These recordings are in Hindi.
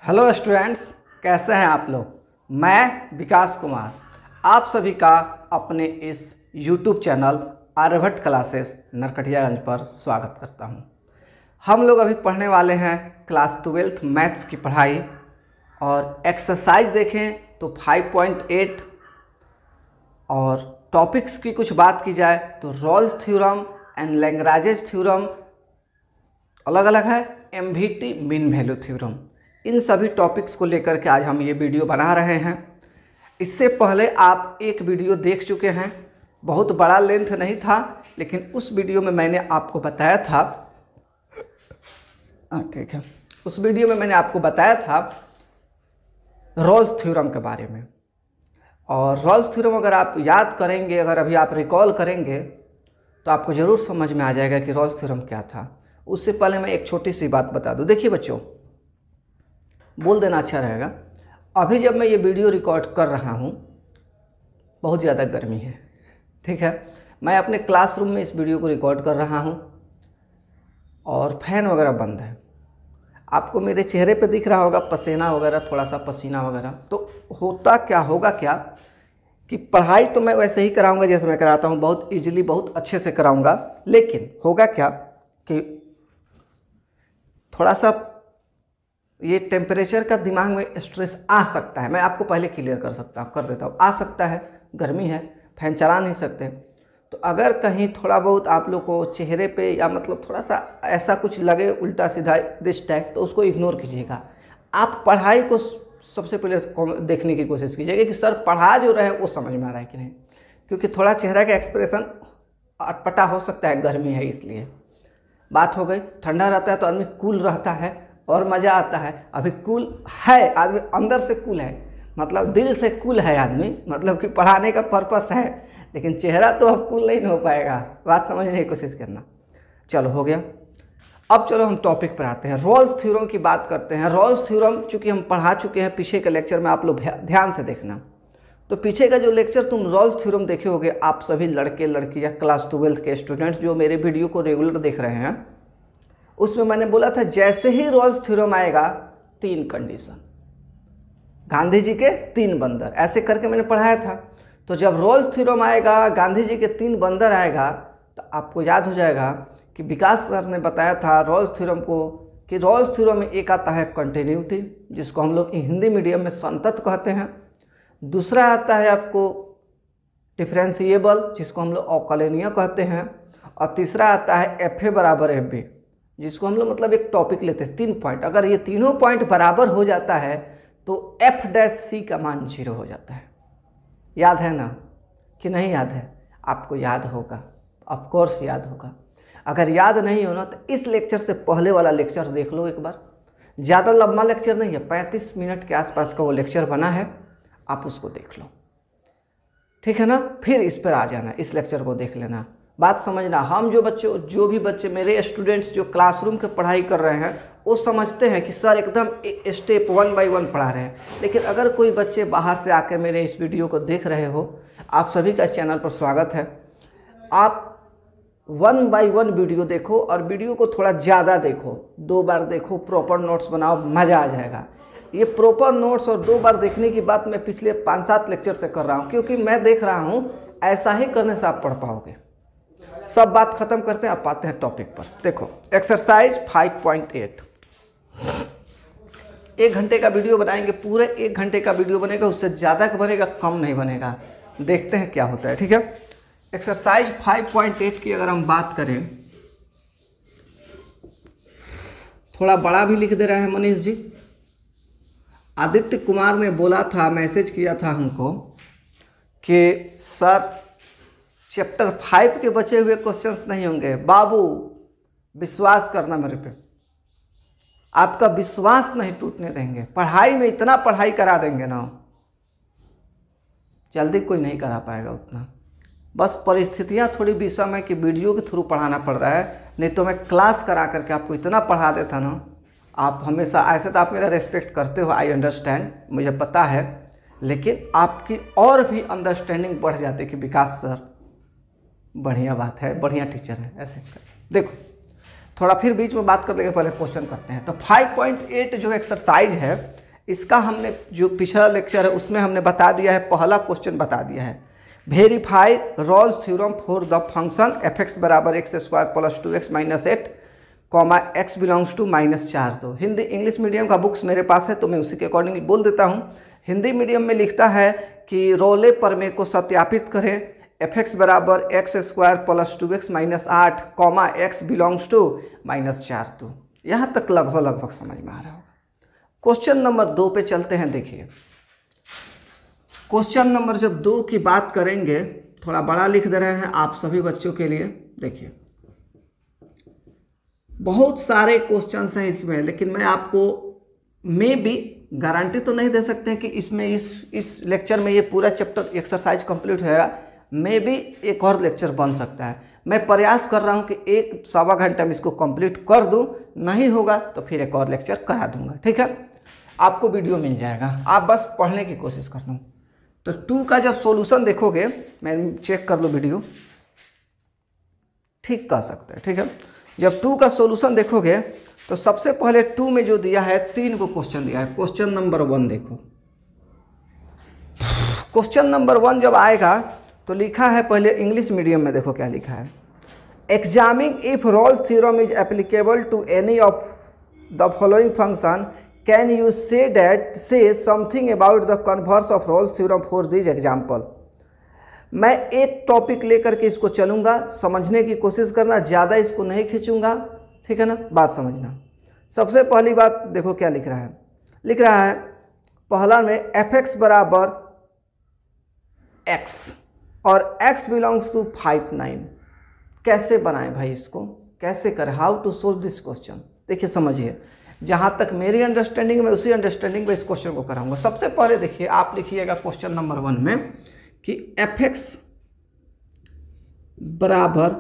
हेलो स्टूडेंट्स, कैसे हैं आप लोग। मैं विकास कुमार आप सभी का अपने इस YouTube channel Aryabhatta classes Narkatiaganj पर स्वागत करता हूं। हम लोग अभी पढ़ने वाले हैं क्लास 12th मैथ्स की पढ़ाई और एक्सरसाइज देखें तो 5.8 और टॉपिक्स की कुछ बात की जाए तो Rolle's theorem and Lagrange's theorem अलग अलग है, एमवीटी मीन वैल्यू थ्योरम। इन सभी टॉपिक्स को लेकर के आज हम ये वीडियो बना रहे हैं। इससे पहले आप एक वीडियो देख चुके हैं, बहुत बड़ा लेंथ नहीं था, लेकिन उस वीडियो में मैंने आपको बताया था ठीक है, उस वीडियो में मैंने आपको बताया था रॉल्स थ्योरम के बारे में। और रॉल्स थ्योरम अगर आप याद करेंगे, अगर अभी आप रिकॉल करेंगे तो आपको ज़रूर समझ में आ जाएगा कि रॉल्स थ्योरम क्या था। उससे पहले मैं एक छोटी सी बात बता दूं। देखिए बच्चों, बोल देना अच्छा रहेगा, अभी जब मैं ये वीडियो रिकॉर्ड कर रहा हूँ बहुत ज़्यादा गर्मी है, ठीक है। मैं अपने क्लासरूम में इस वीडियो को रिकॉर्ड कर रहा हूँ और फैन वगैरह बंद है। आपको मेरे चेहरे पे दिख रहा होगा पसीना वगैरह, थोड़ा सा पसीना वगैरह। तो होता क्या होगा क्या कि पढ़ाई तो मैं वैसे ही कराऊंगा जैसे मैं कराता हूँ, बहुत इजीली, बहुत अच्छे से कराऊंगा, लेकिन होगा क्या कि थोड़ा सा ये टेम्परेचर का दिमाग में स्ट्रेस आ सकता है। मैं आपको पहले क्लियर कर देता हूँ, आ सकता है, गर्मी है, फैन चला नहीं सकते। तो अगर कहीं थोड़ा बहुत आप लोग को चेहरे पे या मतलब थोड़ा सा ऐसा कुछ लगे उल्टा सीधा दिस टाइप, तो उसको इग्नोर कीजिएगा। आप पढ़ाई को सबसे पहले देखने की कोशिश कीजिएगा कि सर पढ़ा जो रहे वो समझ में आ रहा है कि नहीं, क्योंकि थोड़ा चेहरा का एक्सप्रेशन अटपटा हो सकता है, गर्मी है इसलिए। बात हो गई, ठंडा रहता है तो आदमी कूल रहता है और मज़ा आता है। अभी कूल है आदमी, अंदर से कूल है, मतलब दिल से कूल है आदमी, मतलब कि पढ़ाने का पर्पस है, लेकिन चेहरा तो अब कूल नहीं हो पाएगा। बात समझने की कोशिश करना। चलो हो गया। अब चलो हम टॉपिक पर आते हैं, रॉल्स थ्योरम की बात करते हैं। रॉल्स थ्योरम चूँकि हम पढ़ा चुके हैं पीछे के लेक्चर में, आप लोग ध्यान से देखना। तो पीछे का जो लेक्चर तुम रॉल्स थ्योरम देखे होगे, आप सभी लड़के लड़कियाँ क्लास 12th के स्टूडेंट्स जो मेरे वीडियो को रेगुलर देख रहे हैं, उसमें मैंने बोला था जैसे ही रॉल्स थ्योरम आएगा 3 कंडीशन, गांधी जी के 3 बंदर, ऐसे करके मैंने पढ़ाया था। तो जब रॉल्स थ्योरम आएगा, गांधी जी के 3 बंदर आएगा, तो आपको याद हो जाएगा कि विकास सर ने बताया था रॉल्स थ्योरम को कि रॉल्स थ्योरम में एक आता है कंटिन्यूटी, जिसको हम लोग हिंदी मीडियम में संतत कहते हैं। दूसरा आता है आपको डिफरेंशिएबल, जिसको हम लोग अवकलनीय कहते हैं। और तीसरा आता है एफ ए बराबर एफ बी, जिसको हम लोग मतलब एक टॉपिक लेते हैं 3 पॉइंट। अगर ये तीनों पॉइंट बराबर हो जाता है तो एफ डैश सी का मान 0 हो जाता है। याद है ना कि नहीं याद है? आपको याद होगा, ऑफ कोर्स याद होगा। अगर याद नहीं होना तो इस लेक्चर से पहले वाला लेक्चर देख लो एक बार। ज़्यादा लंबा लेक्चर नहीं है, 35 मिनट के आसपास का वो लेक्चर बना है, आप उसको देख लो, ठीक है ना। फिर इस पर आ जाना, इस लेक्चर को देख लेना। बात समझना, हम जो भी बच्चे मेरे स्टूडेंट्स जो क्लासरूम के पढ़ाई कर रहे हैं वो समझते हैं कि सर एकदम स्टेप 1 by 1 पढ़ा रहे हैं। लेकिन अगर कोई बच्चे बाहर से आकर मेरे इस वीडियो को देख रहे हो, आप सभी का इस चैनल पर स्वागत है। आप 1 by 1 वीडियो देखो और वीडियो को थोड़ा ज़्यादा देखो, 2 बार देखो, प्रॉपर नोट्स बनाओ, मज़ा आ जाएगा। ये प्रॉपर नोट्स और 2 बार देखने की बात मैं पिछले 5-7 लेक्चर से कर रहा हूँ, क्योंकि मैं देख रहा हूँ ऐसा ही करने से आप पढ़ पाओगे। सब बात खत्म करते हैं, आप आते हैं टॉपिक पर। देखो एक्सरसाइज 5.8, 1 घंटे का वीडियो बनाएंगे, पूरे 1 घंटे का वीडियो बनेगा, उससे ज़्यादा का बनेगा, कम नहीं बनेगा। देखते हैं क्या होता है, ठीक है। एक्सरसाइज 5.8 की अगर हम बात करें, थोड़ा बड़ा भी लिख दे रहे हैं मनीष जी। आदित्य कुमार ने बोला था, मैसेज किया था हमको कि सर चैप्टर 5 के बचे हुए क्वेश्चंस नहीं होंगे। बाबू विश्वास करना मेरे पे, आपका विश्वास नहीं टूटने देंगे। पढ़ाई में इतना पढ़ाई करा देंगे ना, जल्दी कोई नहीं करा पाएगा उतना। बस परिस्थितियां थोड़ी विषम है कि वीडियो के थ्रू पढ़ाना पड़ रहा है, नहीं तो मैं क्लास करा करके आपको इतना पढ़ा देता ना। आप हमेशा ऐसे तो आप मेरा रेस्पेक्ट करते हो, आई अंडरस्टैंड, मुझे पता है, लेकिन आपकी और भी अंडरस्टैंडिंग बढ़ जाती कि विकास सर बढ़िया बात है, बढ़िया टीचर है, ऐसे देखो। थोड़ा फिर बीच में बात कर लेंगे, पहले क्वेश्चन करते हैं। तो 5.8 जो एक्सरसाइज है इसका हमने जो पिछला लेक्चर है उसमें हमने बता दिया है, पहला क्वेश्चन बता दिया है, verify Rolle's theorem for the function f x बराबर x square plus 2x minus 8 comma x belongs to -4। तो हिंदी इंग्लिश मीडियम का बुक्स मेरे पास है तो मैं उसी के अकॉर्डिंगली बोल देता हूँ। हिंदी मीडियम में लिखता है कि रोले प्रमेय को सत्यापित करें, एफ एक्स बराबर x square plus 2x minus 8 comma x belongs to -4। तो यहाँ तक लगभग समझ में आ रहा होगा। क्वेश्चन नंबर 2 पे चलते हैं। देखिए क्वेश्चन नंबर जब 2 की बात करेंगे, थोड़ा बड़ा लिख दे रहे हैं आप सभी बच्चों के लिए। देखिए बहुत सारे क्वेश्चंस हैं इसमें, लेकिन मैं आपको मे भी गारंटी तो नहीं दे सकते हैं कि इसमें इस लेक्चर में ये पूरा चैप्टर एक्सरसाइज कंप्लीट होगा। मे भी एक और लेक्चर बन सकता है। मैं प्रयास कर रहा हूँ कि 1-1.25 घंटे में इसको कंप्लीट कर दूँ, नहीं होगा तो फिर एक और लेक्चर करा दूंगा। ठीक है, आपको वीडियो मिल जाएगा, आप बस पढ़ने की कोशिश करता हूँ। तो 2 का जब सॉल्यूशन देखोगे, मैं चेक कर लो वीडियो, ठीक कह सकते हैं। ठीक है, जब 2 का सॉल्यूशन देखोगे तो सबसे पहले 2 में जो दिया है 3 को क्वेश्चन दिया है। क्वेश्चन नंबर 1 देखो, क्वेश्चन नंबर 1 जब आएगा तो लिखा है, पहले इंग्लिश मीडियम में देखो क्या लिखा है, examine if Rolle's theorem is applicable to any of the following function, can you say something about the converse of Rolle's theorem for this example. मैं एक टॉपिक लेकर के इसको चलूँगा, समझने की कोशिश करना, ज़्यादा इसको नहीं खींचूंगा। ठीक है ना, बात समझना। सबसे पहली बात देखो क्या लिख रहा है, लिख रहा है पहला में एफ एक्स बराबर एक्स और x बिलोंग्स टू 5-9। कैसे बनाएं भाई, इसको कैसे करें, how to solve this question. देखिए समझिए, जहाँ तक मेरी अंडरस्टैंडिंग में, उसी अंडरस्टैंडिंग में इस क्वेश्चन को कराऊंगा। सबसे पहले देखिए, आप लिखिएगा क्वेश्चन नंबर 1 में कि एफ एक्स बराबर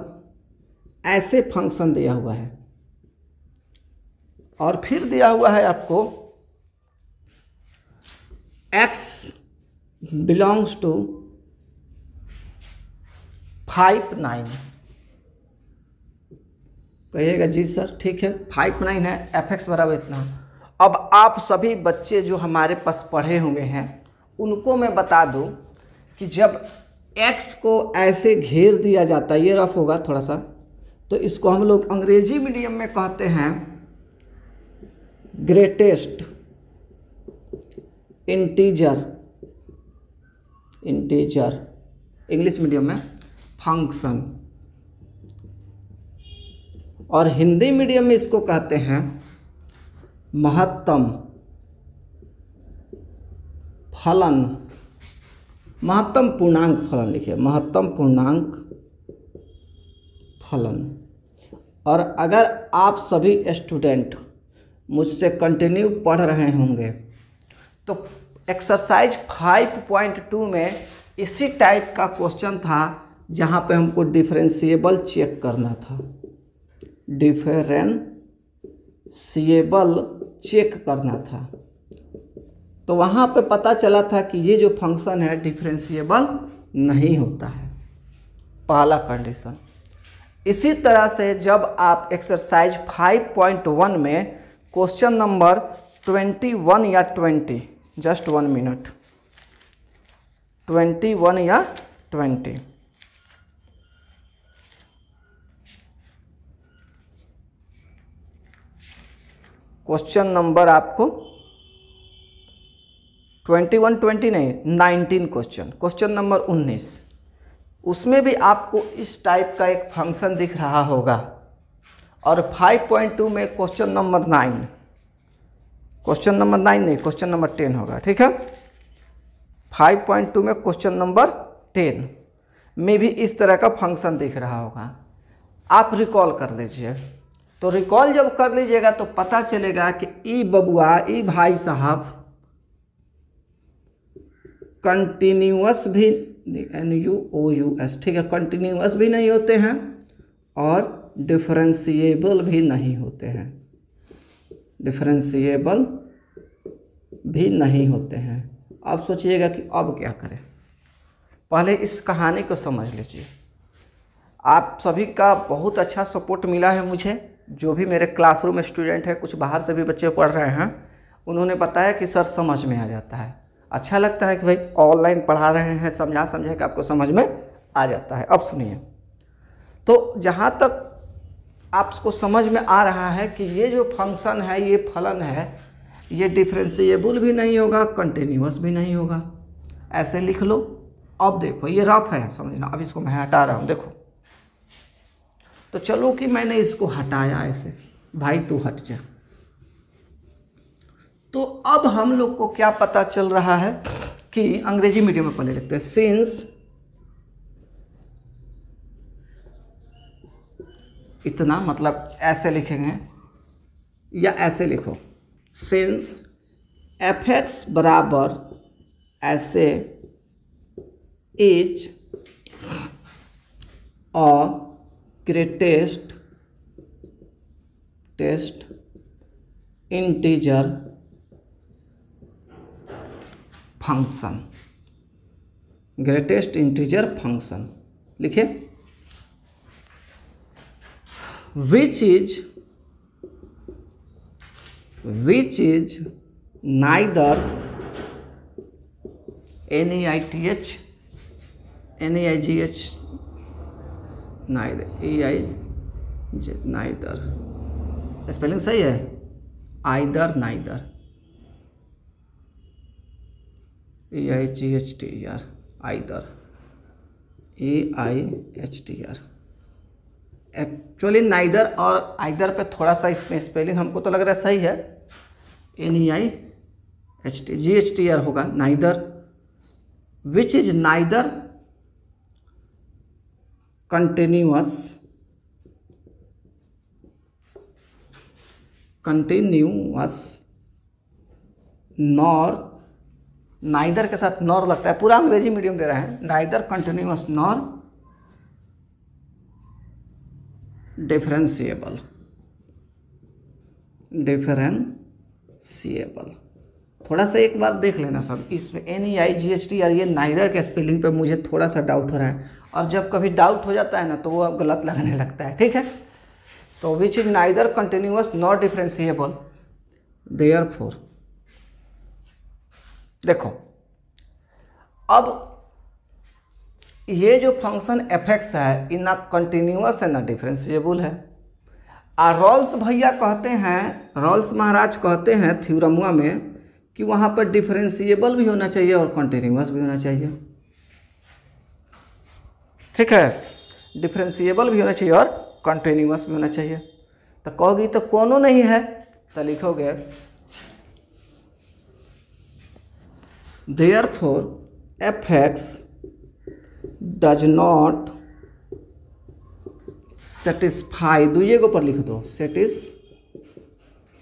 ऐसे फंक्शन दिया हुआ है और फिर दिया हुआ है आपको x बिलोंग्स टू 5-9। कहिएगा जी सर, ठीक है 5-9 है, एफ एक्स बराबर इतना। अब आप सभी बच्चे जो हमारे पास पढ़े हुए हैं उनको मैं बता दूं कि जब x को ऐसे घेर दिया जाता है, ये रफ होगा थोड़ा सा, तो इसको हम लोग अंग्रेजी मीडियम में कहते हैं ग्रेटेस्ट इंटीजर, इंग्लिश मीडियम में फंक्शन, और हिंदी मीडियम में इसको कहते हैं महत्तम फलन, महत्तम पूर्णांक फलन। लिखिए महत्तम पूर्णांक फलन। और अगर आप सभी स्टूडेंट मुझसे कंटिन्यू पढ़ रहे होंगे तो एक्सरसाइज 5.2 में इसी टाइप का क्वेश्चन था, जहाँ पे हमको डिफरेंशिएबल चेक करना था, डिफरेंशिएबल चेक करना था। तो वहाँ पे पता चला था कि ये जो फंक्शन है डिफरेंशिएबल नहीं होता है, पहला कंडीशन। इसी तरह से जब आप एक्सरसाइज 5.1 में क्वेश्चन नंबर 21 या 20, जस्ट 1 मिनट, 21 या 20, क्वेश्चन नंबर आपको 21-20 नहीं 19 क्वेश्चन नंबर 19, उसमें भी आपको इस टाइप का एक फंक्शन दिख रहा होगा। और 5.2 में क्वेश्चन नंबर 9, क्वेश्चन नंबर 9 नहीं, क्वेश्चन नंबर 10 होगा। ठीक है, 5.2 में क्वेश्चन नंबर 10 में भी इस तरह का फंक्शन दिख रहा होगा। आप रिकॉल कर लीजिए। तो रिकॉल जब कर लीजिएगा तो पता चलेगा कि ई बबुआ, ई भाई साहब कंटिन्यूअस भी, NUOUS, ठीक है, कंटिन्यूअस भी नहीं होते हैं और डिफरेंशिएबल भी नहीं होते हैं, डिफरेंशिएबल भी नहीं होते हैं। अब सोचिएगा कि अब क्या करें। पहले इस कहानी को समझ लीजिए। आप सभी का बहुत अच्छा सपोर्ट मिला है मुझे, जो भी मेरे क्लासरूम स्टूडेंट है, कुछ बाहर से भी बच्चे पढ़ रहे हैं, उन्होंने बताया कि सर समझ में आ जाता है। अच्छा लगता है कि भाई ऑनलाइन पढ़ा रहे हैं, समझा के आपको समझ में आ जाता है। अब सुनिए, तो जहाँ तक आपको समझ में आ रहा है कि ये जो फंक्शन है, ये फलन है, ये डिफरेंशिएबल भी नहीं होगा, कंटिन्यूअस भी नहीं होगा, ऐसे लिख लो। अब देखो ये रफ है, समझना। अब इसको मैं हटा रहा हूँ, देखो। तो चलो कि मैंने इसको हटाया ऐसे, भाई तू हट जा। तो अब हम लोग को क्या पता चल रहा है कि अंग्रेजी मीडियम में पहले लिखते हैं, सिंस इतना, मतलब ऐसे लिखेंगे या ऐसे लिखो, सिंस एफ एक्स बराबर ऐसे is a greatest integer function, greatest integer function लिखिए, which is neither neith neither spelling सही है, either neither either either actually neither और आइदर पे थोड़ा सा इसमें स्पेलिंग हमको तो लग रहा है सही है, NEIHT होगा neither, which is neither continuous nor, neither के साथ नॉर लगता है, पूरा अंग्रेजी मीडियम दे रहा है, नाइदर कंटिन्यूअस नॉर डिफरेंशिएबल थोड़ा सा एक बार देख लेना सब, इसमें NEIGHT और ये नाइदर के स्पेलिंग पे मुझे थोड़ा सा डाउट हो रहा है, और जब कभी डाउट हो जाता है ना तो वो गलत लगने लगता है, ठीक है। तो which is neither continuous not differentiable, therefore देखो अब ये जो फंक्शन एफ एक्स है, ये ना कंटिन्यूअस है ना डिफरेंशिएबल है। और रॉल्स भैया कहते हैं, रॉल्स महाराज कहते हैं थ्योरमुआ में कि वहाँ पर डिफरेंशिएबल भी होना चाहिए और कंटिन्यूअस भी होना चाहिए, ठीक है, डिफरेंशिएबल भी होना चाहिए और कंटिन्यूअस भी होना चाहिए। तो कहोगी तो कोनो नहीं है, तो लिखोगे therefore f x does not satisfy, दुइये के ऊपर लिख दो,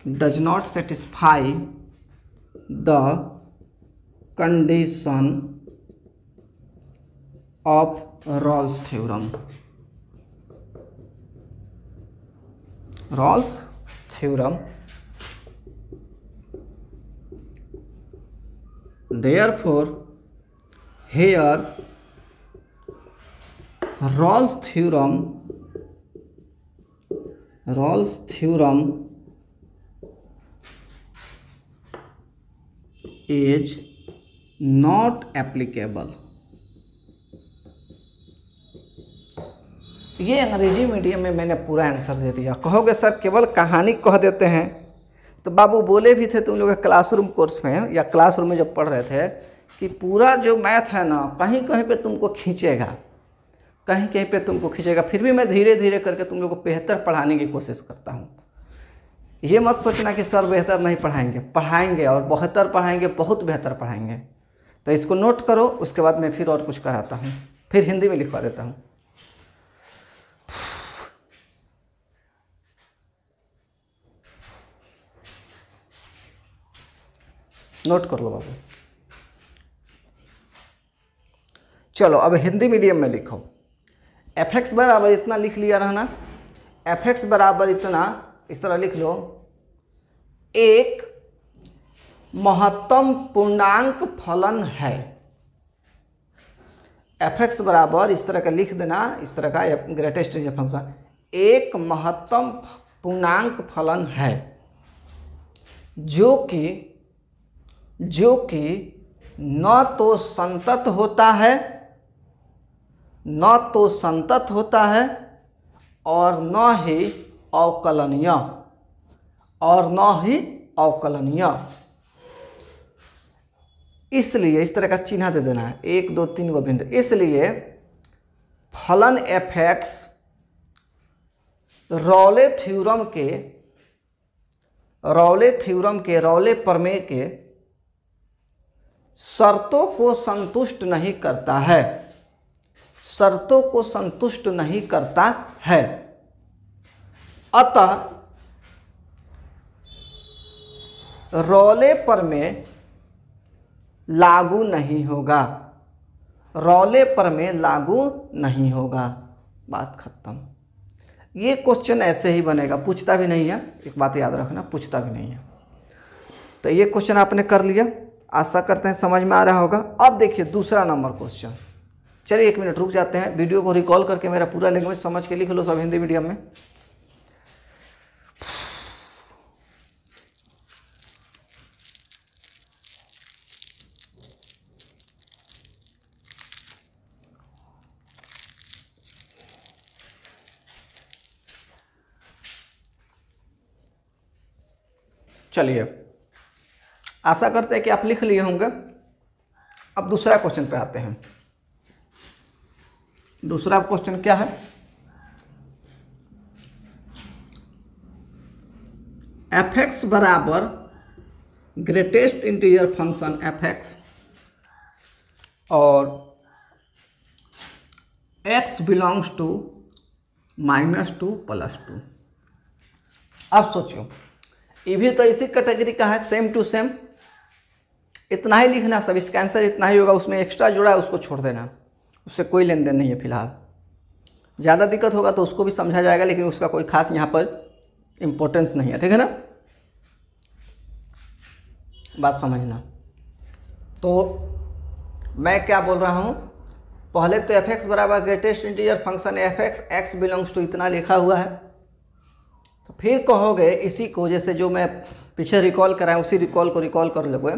does not satisfy the condition of Rolle's theorem, Rolle's theorem, therefore here Rolle's theorem is not applicable। ये अंग्रेजी मीडियम में मैंने पूरा आंसर दे दिया। कहोगे सर केवल कहानी कह देते हैं, तो बाबू बोले भी थे तुम लोग क्लासरूम कोर्स में या क्लासरूम में जब पढ़ रहे थे कि पूरा जो मैथ है ना कहीं कहीं पे तुमको खींचेगा, कहीं कहीं पे तुमको खींचेगा। फिर भी मैं धीरे धीरे करके तुम लोग को बेहतर पढ़ाने की कोशिश करता हूँ। ये मत सोचना कि सर बेहतर नहीं पढ़ाएंगे, पढ़ाएंगे और बेहतर पढ़ाएंगे, बहुत बेहतर पढ़ाएंगे। तो इसको नोट करो, उसके बाद मैं फिर और कुछ कराता हूँ, फिर हिंदी में लिखवा देता हूँ। नोट कर लो बाबू। चलो अब हिंदी मीडियम में लिखो। एफ एक्स बराबर इतना लिख लिया रहना, एफ एक्स बराबर इतना, इस तरह लिख लो, एक महत्तम पूर्णांक फलन है। एफ एक्स बराबर इस तरह का लिख देना, इस तरह का ग्रेटेस्ट फंक्शन, एक महत्तम पूर्णांक फलन है जो कि न तो संतत होता है, और न ही अवकलनीय, इसलिए इस तरह का चिन्ह दे देना है, 1 2 3 वो बिंदु। इसलिए फलन f(x) रॉले प्रमेय के शर्तों को संतुष्ट नहीं करता है, अतः रॉले प्रमेय लागू नहीं होगा। बात खत्म। ये क्वेश्चन ऐसे ही बनेगा, पूछता भी नहीं है, एक बात याद रखना, पूछता भी नहीं है। तो ये क्वेश्चन आपने कर लिया, आशा करते हैं समझ में आ रहा होगा। अब देखिए दूसरा नंबर क्वेश्चन। चलिए 1 मिनट रुक जाते हैं, वीडियो को रिकॉल करके मेरा पूरा लैंग्वेज समझ के लिख लो सब हिंदी मीडियम में। चलिए, आशा करते हैं कि आप लिख लिए होंगे। अब दूसरा क्वेश्चन पे आते हैं। दूसरा क्वेश्चन क्या है? f(x) बराबर ग्रेटेस्ट इंटीजर फंक्शन f(x) और x बिलोंग्स टू -2 + 2। अब सोचियो, ये भी तो इसी कैटेगरी का है, सेम टू सेम। इतना ही लिखना सब, इसका आंसर इतना ही होगा। उसमें एक्स्ट्रा जुड़ा है उसको छोड़ देना, उससे कोई लेन देन नहीं है फिलहाल। ज़्यादा दिक्कत होगा तो उसको भी समझा जाएगा, लेकिन उसका कोई खास यहाँ पर इम्पोर्टेंस नहीं है, ठीक है ना? बात समझना। तो मैं क्या बोल रहा हूँ, पहले तो f(x) बराबर greatest integer function f(x), x belongs to इतना लिखा हुआ है। तो फिर कहोगे इसी को, जैसे जो मैं पीछे रिकॉल कराएं उसी रिकॉल को रिकॉल कर लोगे।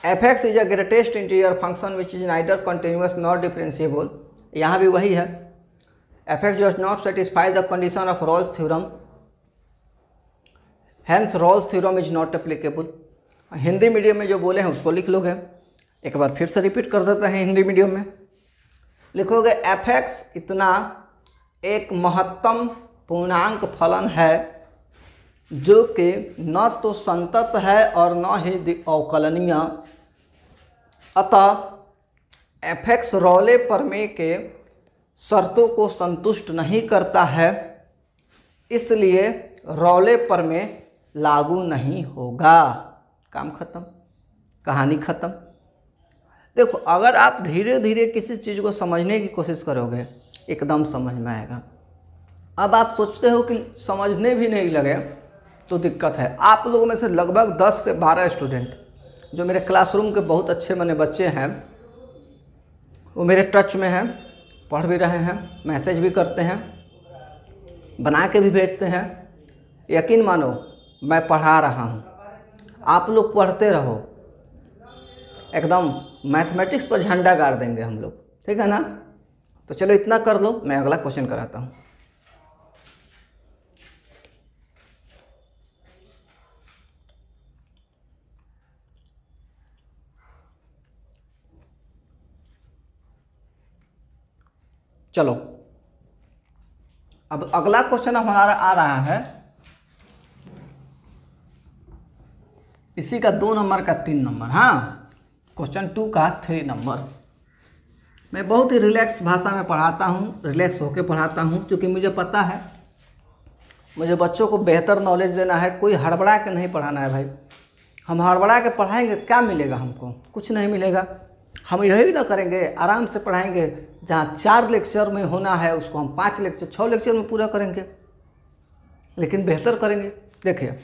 f(x) is a greatest integer function which is neither continuous not differentiable. यहाँ भी वही है, f(x) does not satisfy the condition of Rolle's theorem, hence roles theorem is not applicable. Hindi medium में जो बोले हैं उसको लिख लोगे। एक बार फिर से रिपीट कर देते हैं हिंदी मीडियम में। लिखोगे f(x) इतना एक महत्तम पूर्णांक फलन है जो कि न तो संतत है और न ही अवकलनीय, अतः f(x) रॉले प्रमेय के शर्तों को संतुष्ट नहीं करता है, इसलिए रॉले प्रमेय लागू नहीं होगा। काम खत्म, कहानी खत्म। देखो, अगर आप धीरे धीरे किसी चीज़ को समझने की कोशिश करोगे एकदम समझ में आएगा। अब आप सोचते हो कि समझने भी नहीं लगे तो दिक्कत है। आप लोगों में से लगभग 10 से 12 स्टूडेंट जो मेरे क्लासरूम के बहुत अच्छे मने बच्चे हैं, वो मेरे टच में हैं, पढ़ भी रहे हैं, मैसेज भी करते हैं, बना के भी भेजते हैं। यकीन मानो मैं पढ़ा रहा हूँ, आप लोग पढ़ते रहो, एकदम मैथमेटिक्स पर झंडा गाड़ देंगे हम लोग, ठीक है ना? तो चलो इतना कर लो, मैं अगला क्वेश्चन कराता हूँ। चलो, अब अगला क्वेश्चन हमारा आ रहा है इसी का 2 नंबर का 3 नंबर। हाँ, क्वेश्चन 2 का 3 नंबर। मैं बहुत ही रिलैक्स भाषा में पढ़ाता हूँ, रिलैक्स होके पढ़ाता हूँ, क्योंकि मुझे पता है मुझे बच्चों को बेहतर नॉलेज देना है। कोई हड़बड़ा के नहीं पढ़ाना है भाई। हम हड़बड़ा के पढ़ाएंगे क्या मिलेगा हमको? कुछ नहीं मिलेगा। हम यही ना करेंगे, आराम से पढ़ाएंगे। जहाँ 4 लेक्चर में होना है उसको हम 5 लेक्चर 6 लेक्चर में पूरा करेंगे, लेकिन बेहतर करेंगे। देखिए,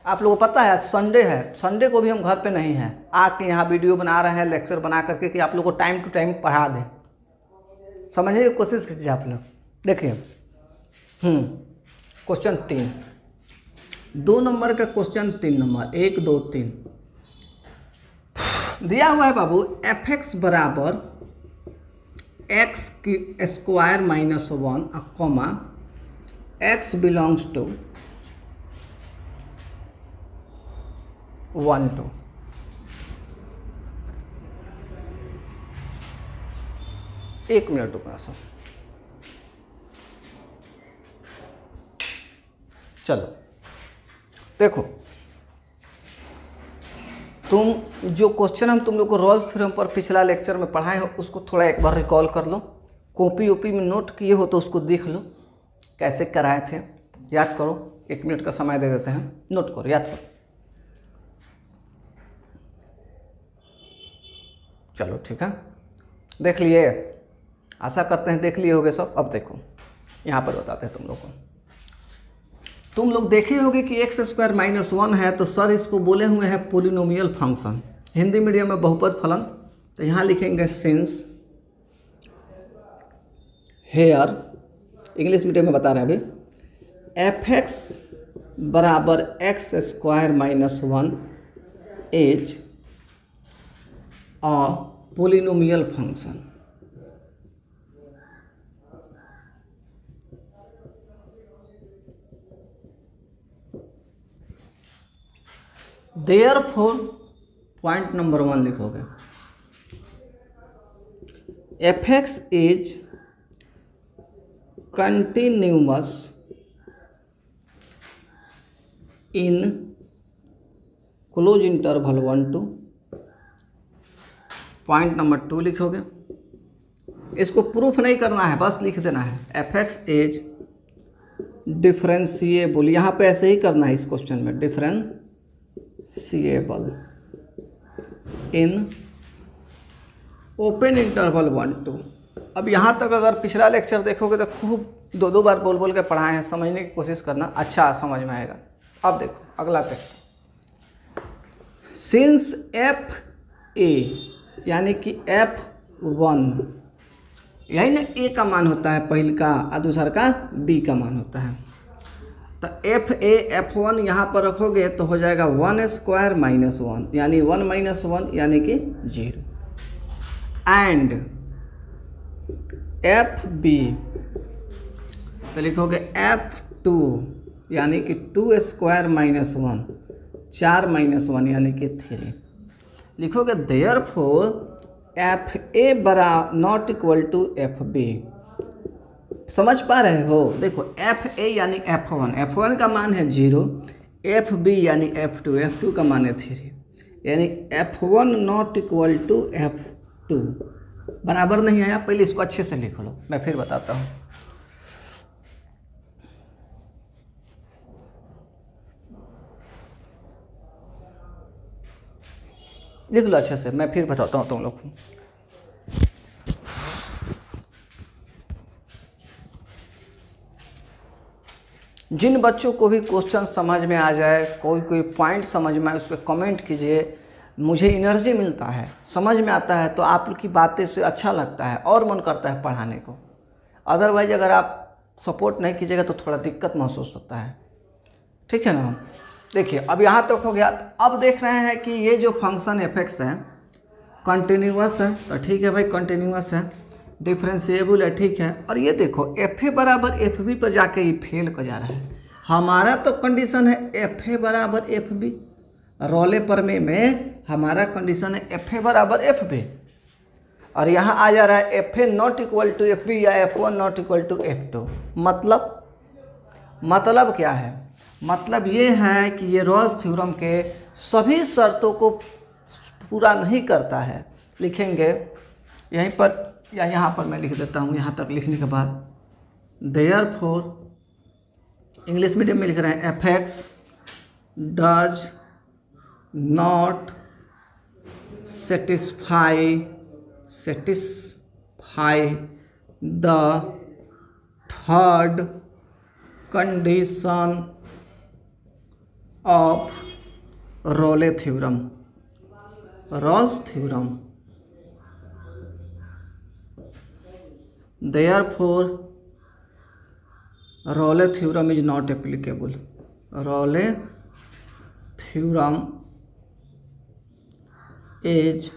आप लोगों को पता है आज संडे है, संडे को भी हम घर पे नहीं हैं, आके यहाँ वीडियो बना रहे हैं लेक्चर बना करके कि आप लोगों को टाइम टू टाइम पढ़ा दें। समझने की कोशिश कीजिए आप लोग। देखिए, क्वेश्चन 3, 2 नंबर का क्वेश्चन 3 नंबर 1 2 3 दिया हुआ है बाबू एफ एक्स बराबर x square minus 1 comma x belongs to 1 2। एक मिनट रुकना सर। चलो देखो, तुम जो क्वेश्चन हम तुम लोग को रॉल्स थ्योरम पर पिछला लेक्चर में पढ़ाए हो उसको थोड़ा एक बार रिकॉल कर लो। कॉपी ओपी में नोट किए हो तो उसको देख लो कैसे कराए थे, याद करो। 1 मिनट का समय दे देते हैं, नोट करो, याद करो। चलो ठीक है, देख लिए, आशा करते हैं देख लिए होगे सब। अब देखो यहाँ पर बताते हैं तुम लोग को। तुम लोग देखे होगे कि एक्स स्क्वायर माइनस 1 है तो सर इसको बोले हुए हैं पोलिनोमियल फंक्शन, हिंदी मीडियम में बहुपद फलन। तो यहाँ लिखेंगे सिंस हेयर, इंग्लिश मीडियम में बता रहे हैं अभी, एफ एक्स बराबर x square minus 1 is a polynomial function. Therefore point number 1 लिखोगे, F x is continuous in close interval 1 2। Point number 2 लिखोगे, इसको प्रूफ नहीं करना है, बस लिख देना है एफ एक्स इज डिफरेंशिएबल। यहाँ पे ऐसे ही करना है इस क्वेश्चन में, डिफरेंशिएबल इन ओपन इंटरवल 1 2। अब यहाँ तक अगर पिछला लेक्चर देखोगे तो खूब 2 बार बोल बोल के पढ़ाए हैं, समझने की कोशिश करना, अच्छा समझ में आएगा। अब देखो अगला टेक्स्ट, सिंस एफ ए यानी कि F1, यही ना ए का मान होता है पहले का और दूसरा का बी का मान होता है। तो एफ ए F1 यहाँ पर रखोगे तो हो जाएगा 1 स्क्वायर माइनस 1 यानी 1 माइनस 1 यानी कि 0, एंड एफ बी तो लिखोगे F2 यानी कि 2 स्क्वायर माइनस 1 4 माइनस 1 यानी कि 3 लिखोगे। देयरफॉर एफ ए बरा not equal to f b. समझ पा रहे हो? देखो एफ ए यानी F1, F1 का मान है 0, एफ बी यानी F2, F2 का मान है 3, यानी F1 not equal to F2। बराबर नहीं आया, पहले इसको अच्छे से लिख लो, मैं फिर बताता हूँ। लिख लो अच्छे से, मैं फिर बताता हूँ तुम लोग को। जिन बच्चों को भी क्वेश्चन समझ में आ जाए, कोई पॉइंट समझ में आए, उस पर कमेंट कीजिए। मुझे एनर्जी मिलता है, समझ में आता है तो आप लोग की बातें से अच्छा लगता है और मन करता है पढ़ाने को। अदरवाइज अगर आप सपोर्ट नहीं कीजिएगा तो थोड़ा दिक्कत महसूस होता है, ठीक है ना। देखिए अब यहाँ तक हो गया। तो अब देख रहे हैं कि ये जो फंक्शन एफ एक्स है कंटिन्यूअस है, तो ठीक है भाई कंटिन्यूअस है, डिफरेंशिएबल है, ठीक है। और ये देखो एफ ए बराबर एफ बी पर जाके ये फेल कर जा रहा है। हमारा तो कंडीशन है एफ ए बराबर एफ बी, रोले प्रमेय में हमारा कंडीशन है एफ ए बराबर एफ बी, और यहाँ आ जा रहा है f a not equal to f b या f one not equal to f two. मतलब क्या है? मतलब ये है कि ये रॉल्स थ्योरम के सभी शर्तों को पूरा नहीं करता है। लिखेंगे यहीं पर या यहाँ पर मैं लिख देता हूँ, यहाँ तक लिखने के बाद देयरफॉर इंग्लिश मीडियम में लिख रहे हैं f x does not satisfy the third condition of Rolle theorem, Rolle's theorem. Therefore Rolle theorem is not applicable, Rolle theorem is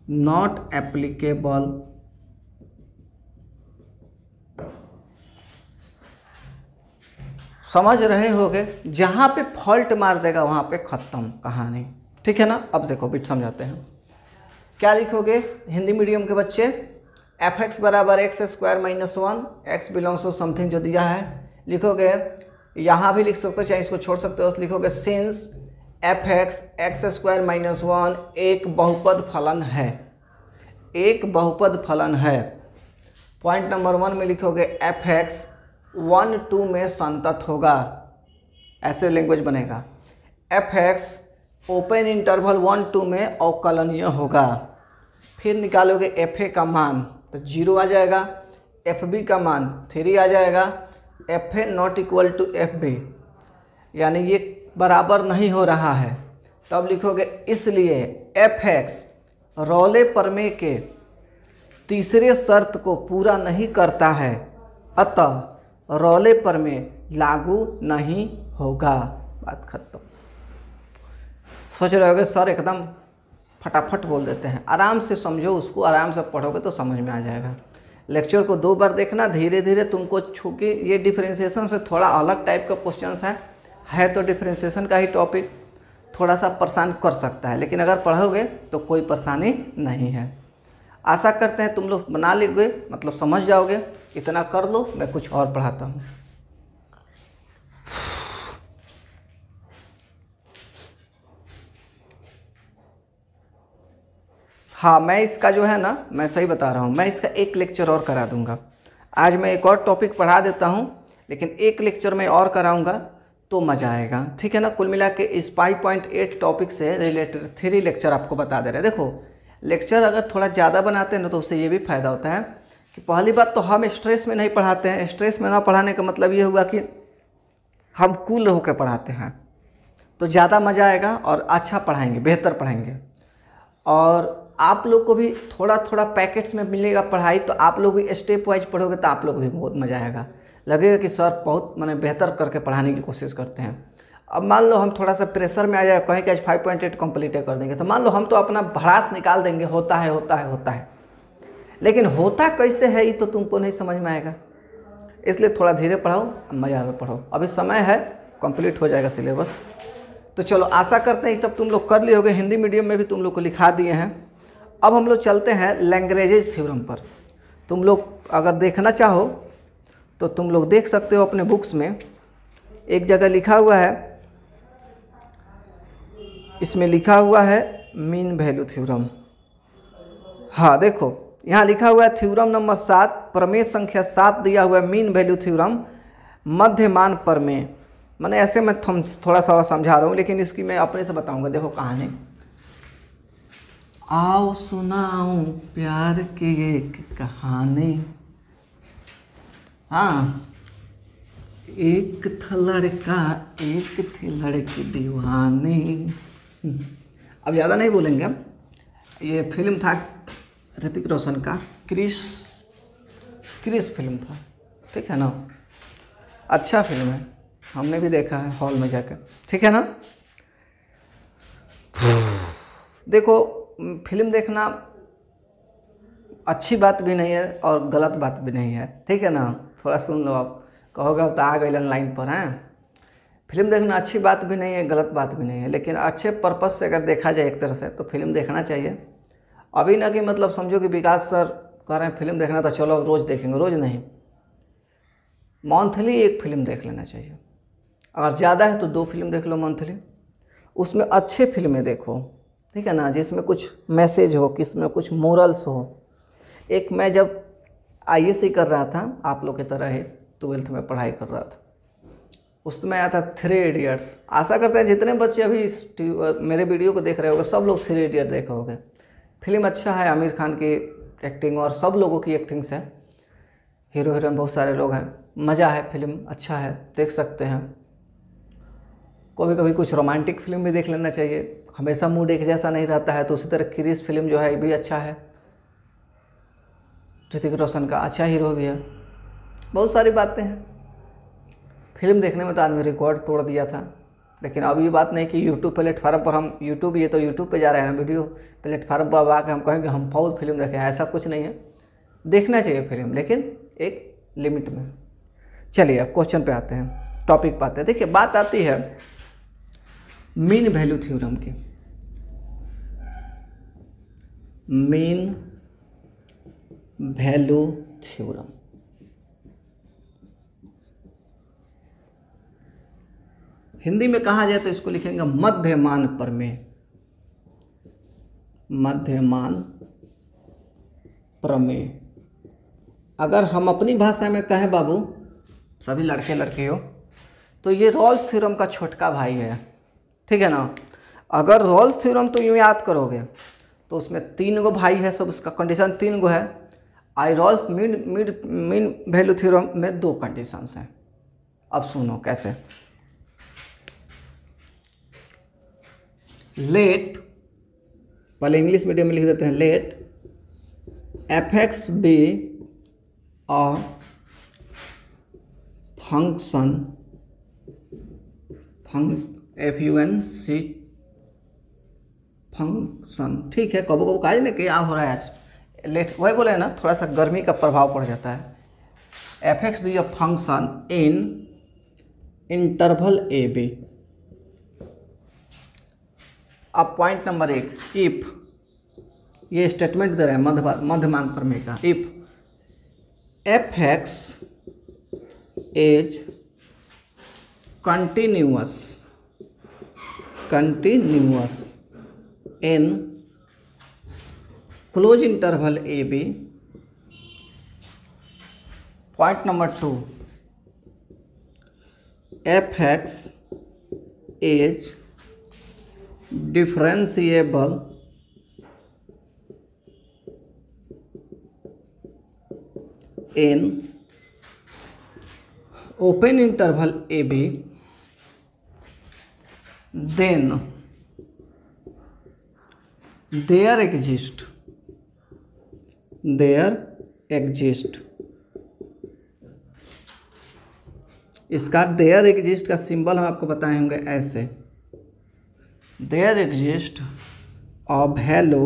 not applicable समझ रहे होगे, जहाँ पे फॉल्ट मार देगा वहाँ पे ख़त्म कहानी, ठीक है ना। अब देखो बिट समझाते हैं, क्या लिखोगे हिंदी मीडियम के बच्चे, एफ एक्स बराबर x square minus one, x belongs to something जो दिया है लिखोगे, यहाँ भी लिख सकते हो चाहे इसको छोड़ सकते हो, लिखोगे since F x x square minus one एक बहुपद फलन है, एक बहुपद फलन है। पॉइंट नंबर 1 में लिखोगे एफ एक्स 1 2 में संतत होगा, ऐसे लैंग्वेज बनेगा। एफ एक्स ओपन इंटरवल 1 2 में अवकलनीय होगा। फिर निकालोगे एफ ए का मान तो 0 आ जाएगा, एफ बी का मान 3 आ जाएगा, f a not equal to f b, यानी ये बराबर नहीं हो रहा है। तब लिखोगे इसलिए एफ एक्स रोले प्रमेय के तीसरे शर्त को पूरा नहीं करता है, अतः रोले प्रमेय लागू नहीं होगा। बात खत्म। सोच रहे होगे सर एकदम फटाफट बोल देते हैं, आराम से समझो उसको, आराम से पढ़ोगे तो समझ में आ जाएगा। लेक्चर को 2 बार देखना, धीरे धीरे तुमको, चूँकि ये डिफरेंशिएशन से थोड़ा अलग टाइप का क्वेश्चंस है तो डिफरेंशिएशन का ही टॉपिक थोड़ा सा परेशान कर सकता है, लेकिन अगर पढ़ोगे तो कोई परेशानी नहीं है। आशा करते हैं तुम लोग बना लोगे, मतलब समझ जाओगे। इतना कर लो, मैं कुछ और पढ़ाता हूँ। हाँ, मैं इसका जो है ना, मैं सही बता रहा हूँ, मैं इसका एक लेक्चर और करा दूंगा। आज मैं एक और टॉपिक पढ़ा देता हूँ, लेकिन एक लेक्चर में और कराऊंगा तो मज़ा आएगा, ठीक है ना। कुल मिला के इस 5.8 टॉपिक से रिलेटेड 3 लेक्चर आपको बता दे रहे हैं। देखो लेक्चर अगर थोड़ा ज़्यादा बनाते हैं ना तो उससे ये भी फ़ायदा होता है कि पहली बात तो हम स्ट्रेस में नहीं पढ़ाते हैं। स्ट्रेस में ना पढ़ाने का मतलब ये हुआ कि हम कूल होकर पढ़ाते हैं, तो ज़्यादा मज़ा आएगा और अच्छा पढ़ाएंगे, बेहतर पढ़ाएंगे। और आप लोग को भी थोड़ा थोड़ा पैकेट्स में मिलेगा पढ़ाई, तो आप लोग भी स्टेप वाइज पढ़ोगे तो आप लोग को भी बहुत मज़ा आएगा, लगेगा कि सर बहुत मैंने बेहतर करके पढ़ाने की कोशिश करते हैं। अब मान लो हम थोड़ा सा प्रेशर में आ जाए, कहें कि आज 5.8 कंप्लीट कर देंगे, तो मान लो हम तो अपना भड़ास निकाल देंगे, होता है होता है होता है, लेकिन होता कैसे है ये तो तुमको नहीं समझ में आएगा। इसलिए थोड़ा धीरे पढ़ाओ, मज़ा में पढ़ो। अभी समय है, कंप्लीट हो जाएगा सिलेबस। तो चलो आशा करते हैं ये सब तुम लोग कर लिए होगे। हिंदी मीडियम में भी तुम लोग को लिखा दिए हैं। अब हम लोग चलते हैं लैग्रेंज थ्योरम पर। तुम लोग अगर देखना चाहो तो तुम लोग देख सकते हो अपने बुक्स में, एक जगह लिखा हुआ है, इसमें लिखा हुआ है मीन वैल्यू थ्योरम। हाँ देखो यहाँ लिखा हुआ है थ्योरम नंबर 7, प्रमेय संख्या 7 दिया हुआ है, मीन वैल्यू थ्योरम, मध्यमान प्रमेय। मैंने ऐसे मैं थोड़ा सा समझा रहा हूँ, लेकिन इसकी मैं अपने से बताऊँगा। देखो कहानी, आओ सुनाऊं प्यार की एक कहानी। हाँ, एक था लड़का एक थी लड़की दीवानी। अब ज़्यादा नहीं बोलेंगे हम। ये फिल्म था ऋतिक रोशन का, क्रिस फिल्म था, ठीक है ना। अच्छा फिल्म है, हमने भी देखा है हॉल में जाकर, ठीक है ना। देखो फिल्म देखना अच्छी बात भी नहीं है और गलत बात भी नहीं है, ठीक है ना। थोड़ा सुन लो, आप कहोगे तो आ गए लाइन पर हैं। फिल्म देखना अच्छी बात भी नहीं है, गलत बात भी नहीं है, लेकिन अच्छे पर्पस से अगर देखा जाए एक तरह से तो फिल्म देखना चाहिए। अभी ना कि मतलब समझो कि विकास सर कह रहे हैं फिल्म देखना तो चलो रोज़ देखेंगे, रोज़ नहीं, मंथली एक फिल्म देख लेना चाहिए। अगर ज़्यादा है तो 2 फिल्म देख लो मंथली, उसमें अच्छे फिल्में देखो, ठीक है ना, जिसमें कुछ मैसेज हो, किसमें कुछ मोरल्स हो। एक मैं जब IAS ही कर रहा था, आप लोग की तरह ही 12th में पढ़ाई कर रहा था, उसमें आया था 3 इडियट्स। आशा करते हैं जितने बच्चे अभी मेरे वीडियो को देख रहे होंगे सब लोग 3 इडियट देखे होंगे। फिल्म अच्छा है, आमिर खान की एक्टिंग और सब लोगों की एक्टिंग से, हीरो हीरोइन बहुत सारे लोग हैं, मज़ा है, फिल्म अच्छा है, देख सकते हैं। कभी कभी कुछ रोमांटिक फिल्म भी देख लेना चाहिए, हमेशा मूड एक जैसा नहीं रहता है। तो उसी तरह क्रिस फिल्म जो है ये भी अच्छा है, ऋतिक रोशन का अच्छा हीरो भी है, बहुत सारी बातें हैं। फिल्म देखने में तो आदमी रिकॉर्ड तोड़ दिया था, लेकिन अब ये बात नहीं कि यूट्यूब प्लेटफार्म पर हम ये तो यूट्यूब पे जा रहे हैं ना, वीडियो प्लेटफार्म पर आके हम कहेंगे हम फाउल फिल्म देखें, ऐसा कुछ नहीं है। देखना चाहिए फिल्म, लेकिन एक लिमिट में। चलिए अब क्वेश्चन पे आते हैं, टॉपिक पे आते हैं। देखिए बात आती है मीन वैल्यू थ्योरम की। मीन वैल्यू थ्योरम, हिंदी में कहा जाए तो इसको लिखेंगे मध्यमान प्रमेय। मध्यमान प्रमेय, अगर हम अपनी भाषा में कहें बाबू, सभी लड़के लड़के हो, तो ये रॉल्स थ्योरम का छोटका भाई है, ठीक है ना। अगर रॉल्स थ्योरम तो यूँ याद करोगे तो उसमें 3 गो भाई है, सब उसका कंडीशन 3 गो है। आई रॉल्स मीन वैल्यू थ्योरम में 2 कंडीशंस हैं। अब सुनो कैसे। लेट, पहले इंग्लिश मीडियम में लिख देते हैं, let f x be a function, FUNC function, ठीक है। कबो कबो कहा ना क्या हो रहा है आज, लेट वही बोले ना, थोड़ा सा गर्मी का प्रभाव पड़ जाता है। F x be a function in interval AB। अब पॉइंट नंबर 1, इफ, ये स्टेटमेंट दे रहे हैं मध्यमान प्रमेय का। If f x is continuous in close interval AB। Point number 2, f x is differentiable in open interval AB, then there exist इसका देयर एग्जिस्ट का सिंबल हम आपको बताए होंगे ऐसे। There exist a value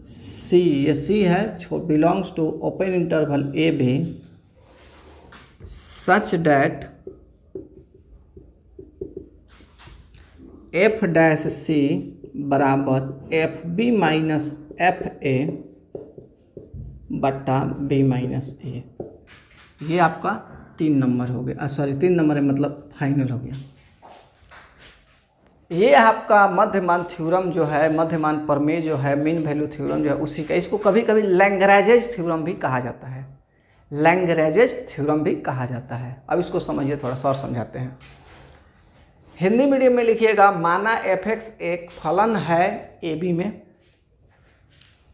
C, ये C है, belongs to open interval AB such that F dash C बराबर FB माइनस FA बट्टा B माइनस A। ये आपका 3 नंबर हो गया, सॉरी 3 नंबर है, मतलब फाइनल हो गया। ये आपका मध्यमान थ्योरम जो है, मध्यमान प्रमेय जो है, मीन वैल्यू थ्योरम जो है उसी का, इसको कभी कभी लैग्रेंज थ्योरम भी कहा जाता है। लैग्रेंज थ्योरम भी कहा जाता है। अब इसको समझिए, थोड़ा सा और समझाते हैं। हिंदी मीडियम में लिखिएगा, माना f(x) एक फलन है AB में,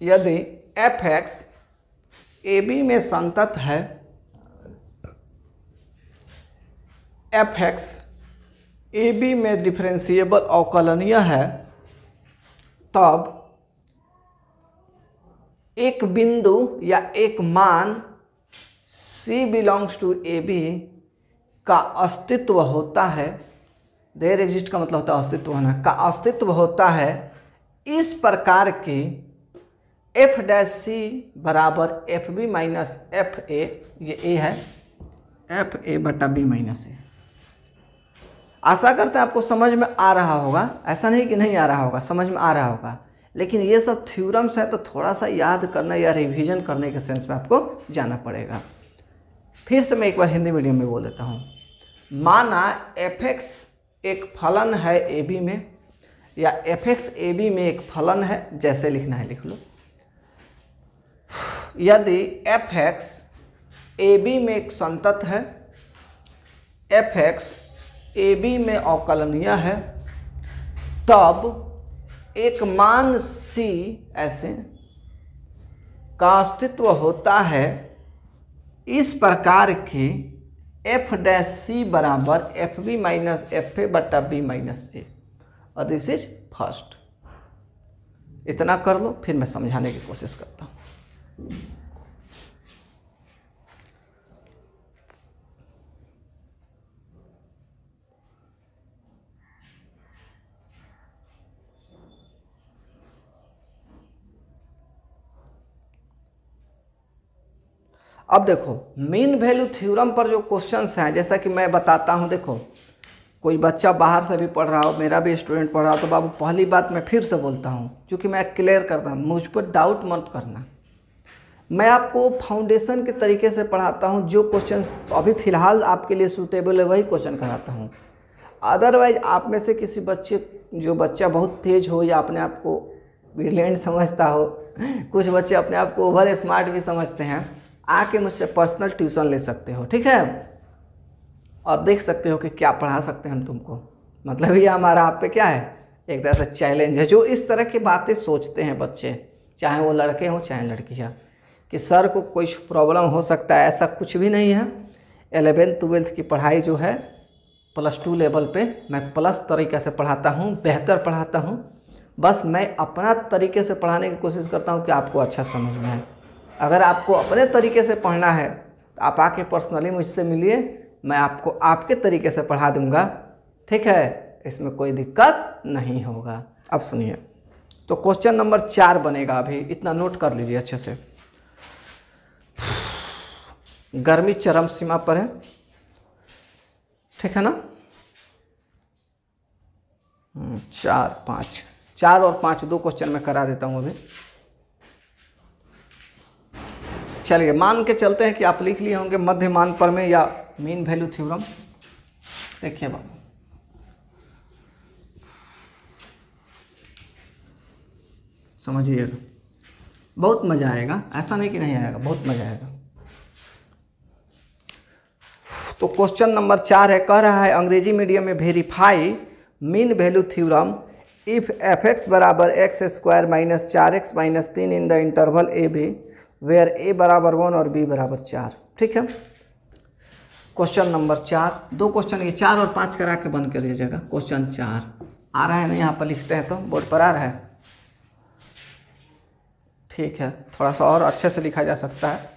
यदि f(x) AB में संतत है, f(x) AB में डिफरेंशिएबल अवकलनीय है, तब एक बिंदु या एक मान C बिलोंग्स टू AB का अस्तित्व होता है। देयर एग्जिस्ट का मतलब होता है अस्तित्व होना, का अस्तित्व होता है इस प्रकार की F डैश C बराबर FB माइनस FA, ये A है, FA बटा B माइनस A। आशा करते हैं आपको समझ में आ रहा होगा, ऐसा नहीं कि नहीं आ रहा होगा, समझ में आ रहा होगा। लेकिन ये सब थ्योरम्स हैं तो थोड़ा सा याद करना या रिवीजन करने के सेंस में आपको जाना पड़ेगा। फिर से मैं एक बार हिंदी मीडियम में बोल देता हूँ। माना f(x) एक फलन है AB में, या f(x) AB में एक फलन है, जैसे लिखना है लिख लो। यदि f(x) AB में एक संतत है, f(x) AB में अवकलनीय है, तब एक मान C ऐसे का अस्तित्व होता है इस प्रकार की F डैश C बराबर FB माइनस FA बटा B माइनस A, और दिस इज फर्स्ट। इतना कर लो, फिर मैं समझाने की कोशिश करता हूँ। अब देखो मीन वैल्यू थ्योरम पर जो क्वेश्चंस हैं, जैसा कि मैं बताता हूँ, देखो कोई बच्चा बाहर से भी पढ़ रहा हो, मेरा भी स्टूडेंट पढ़ रहा हो, तो बाबू पहली बात मैं फिर से बोलता हूँ, क्योंकि मैं क्लियर करता हूँ, मुझ पर डाउट मत करना। मैं आपको फाउंडेशन के तरीके से पढ़ाता हूँ, जो क्वेश्चन अभी फ़िलहाल आपके लिए सूटेबल है वही क्वेश्चन कराता हूँ। अदरवाइज आप में से किसी बच्चे, जो बच्चा बहुत तेज हो या अपने आप को ब्रिलियंट समझता हो, कुछ बच्चे अपने आप को ओवर स्मार्ट भी समझते हैं, आके मुझसे पर्सनल ट्यूशन ले सकते हो, ठीक है, और देख सकते हो कि क्या पढ़ा सकते हैं हम तुमको। मतलब ये हमारा आप पे क्या है, एक तरह से चैलेंज है। जो इस तरह की बातें सोचते हैं बच्चे, चाहे वो लड़के हों चाहे लड़कियाँ, कि सर को कोई प्रॉब्लम हो सकता है, ऐसा कुछ भी नहीं है। 11th-12th की पढ़ाई जो है +2 लेवल पे मैं प्लस तरीक़े से पढ़ाता हूँ, बेहतर पढ़ाता हूँ। बस मैं अपना तरीके से पढ़ाने की कोशिश करता हूँ कि आपको अच्छा समझ में आए। अगर आपको अपने तरीके से पढ़ना है तो आप आके पर्सनली मुझसे मिलिए, मैं आपको आपके तरीके से पढ़ा दूँगा, ठीक है, इसमें कोई दिक्कत नहीं होगा। अब सुनिए, तो क्वेश्चन नंबर 4 बनेगा, अभी इतना नोट कर लीजिए अच्छे से। गर्मी चरम सीमा पर है, ठीक है ना। 4 और 5 2 क्वेश्चन मैं करा देता हूँ अभी। चलिए मान के चलते हैं कि आप लिख लिए होंगे मध्यमान प्रमेय या मीन वैल्यू थ्योरम। देखिए बाबू, समझिएगा, बहुत मज़ा आएगा, ऐसा नहीं कि नहीं आएगा, बहुत मज़ा आएगा। तो क्वेश्चन नंबर 4 है, कह रहा है अंग्रेजी मीडियम में verify mean value theorem if f(x) बराबर x² - 4x - 3 in the interval a b where a बराबर 1 और b बराबर 4। ठीक है, क्वेश्चन नंबर 4, 2 क्वेश्चन, ये 4 और 5 करा के बंद कर दीजिएगा। क्वेश्चन 4 आ रहा है ना, यहाँ पर लिखते हैं तो बोर्ड पर आ रहा है, ठीक है, थोड़ा सा और अच्छे से लिखा जा सकता है,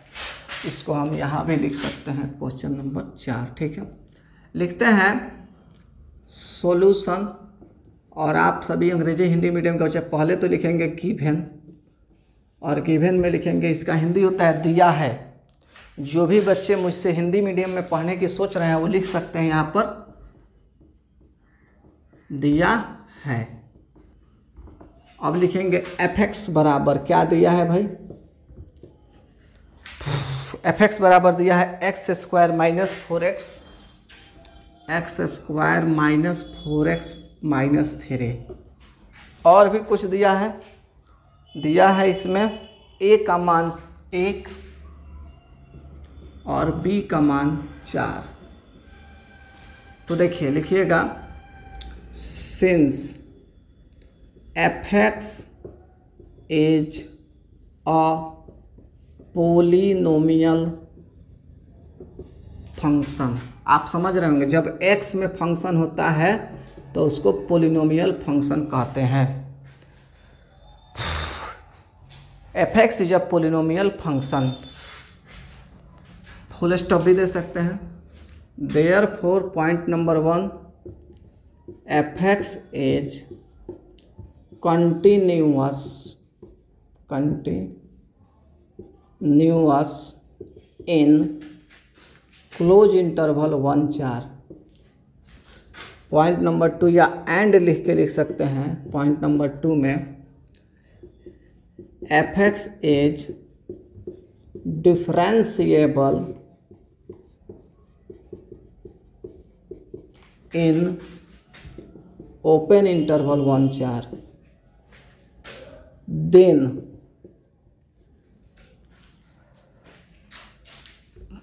इसको हम यहाँ भी लिख सकते हैं। क्वेश्चन नंबर 4, ठीक है, लिखते हैं सॉल्यूशन। और आप सभी अंग्रेजी हिंदी मीडियम के बच्चे पहले तो लिखेंगे गिवन, और गिवन में लिखेंगे, इसका हिंदी होता है दिया है। जो भी बच्चे मुझसे हिंदी मीडियम में पढ़ने की सोच रहे हैं वो लिख सकते हैं यहाँ पर दिया है। अब लिखेंगे f(x) बराबर क्या दिया है भाई, f(x) बराबर दिया है x² - 4x, x² - 4x - 3। और भी कुछ दिया है इसमें a का मान 1 और b का मान 4। तो देखिए लिखिएगा, since f(x) is a polynomial function. आप समझ रहे होंगे, जब x में फंक्शन होता है तो उसको पोलिनोमियल फंक्शन कहते हैं। f(x) is a polynomial function, full stop भी दे सकते हैं। Therefore point number 1, f(x) is continuous in close interval 1-4। Point number 2 या एंड लिख के लिख सकते हैं। पॉइंट नंबर 2 में f(x) is differentiable in open interval 1-4, then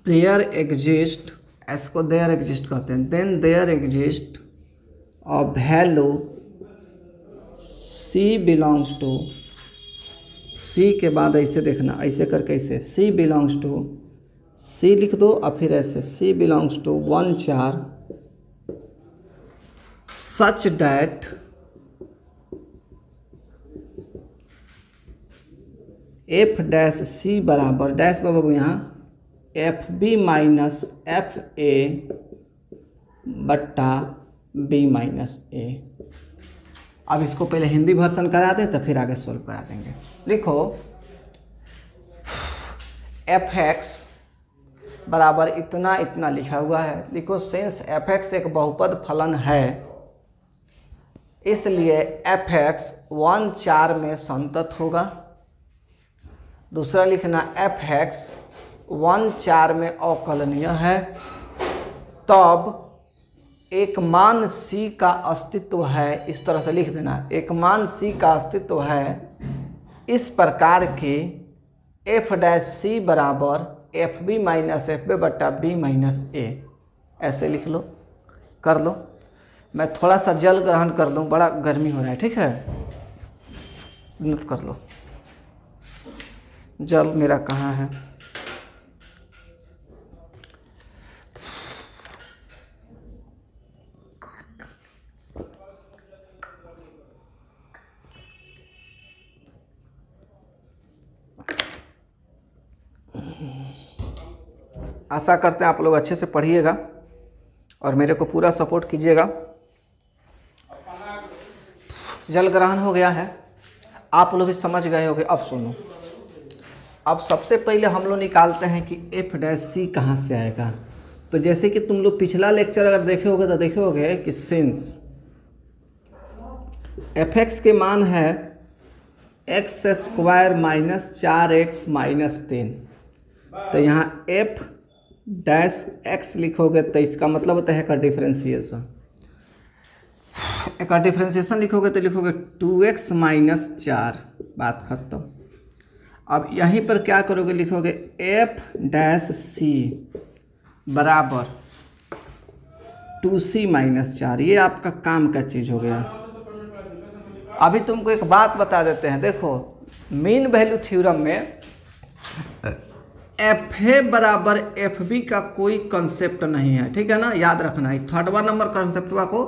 there exist, इसको देयर एग्जिस्ट कहते हैं, then there exist a value c belongs to, c के बाद ऐसे देखना, ऐसे करके ऐसे c बिलोंग्स टू, c लिख दो और फिर ऐसे c belongs to 1-4 such that f' बराबर डैश बाबू यहाँ fb - fa बट्टा b - a। अब इसको पहले हिंदी वर्सन करा दें तो फिर आगे सोल्व करा देंगे। लिखो f(x) बराबर इतना इतना लिखा हुआ है। देखो सिंस एफ एक्स एक बहुपद फलन है इसलिए एफ एक्स 1/4 में संतत होगा। दूसरा लिखना एफ एक्स 1/4 में अवकलनीय है। तब एक मान c का अस्तित्व है, इस तरह से लिख देना, एक मान c का अस्तित्व है इस प्रकार कि एफ डैश सी बराबर F B minus F B बट्टा बी माइनस ए, ऐसे लिख लो, कर लो। मैं थोड़ा सा जल ग्रहण कर लूँ, बड़ा गर्मी हो रहा है, ठीक है, नोट कर लो। जल मेरा कहाँ है? आशा करते हैं आप लोग अच्छे से पढ़िएगा और मेरे को पूरा सपोर्ट कीजिएगा। जल ग्रहण हो गया है, आप लोग भी समझ गए होंगे। अब सुनो, अब सबसे पहले हम लोग निकालते हैं कि एफ डैश सी कहाँ से आएगा। तो जैसे कि तुम लोग पिछला लेक्चर अगर देखे होगे तो देखे होगे कि सिंस एफ एक्स के मान है x square minus 4x minus 3, तो यहाँ एफ डैश एक्स लिखोगे तो इसका मतलब होता है का डिफ्रेंसिएशन। एक डिफ्रेंसिएशन लिखोगे तो लिखोगे 2x माइनस 4, बात खत्म। अब यहीं पर क्या करोगे, लिखोगे एफ डैश सी बराबर 2c माइनस 4, ये आपका काम का चीज़ हो गया। अभी तुमको एक बात बता देते हैं, देखो मीन वैल्यू थ्योरम में एफ ए बराबर एफ बी का कोई कंसेप्ट नहीं है, ठीक है ना, याद रखना है। थर्ड नंबर कंसेप्ट को,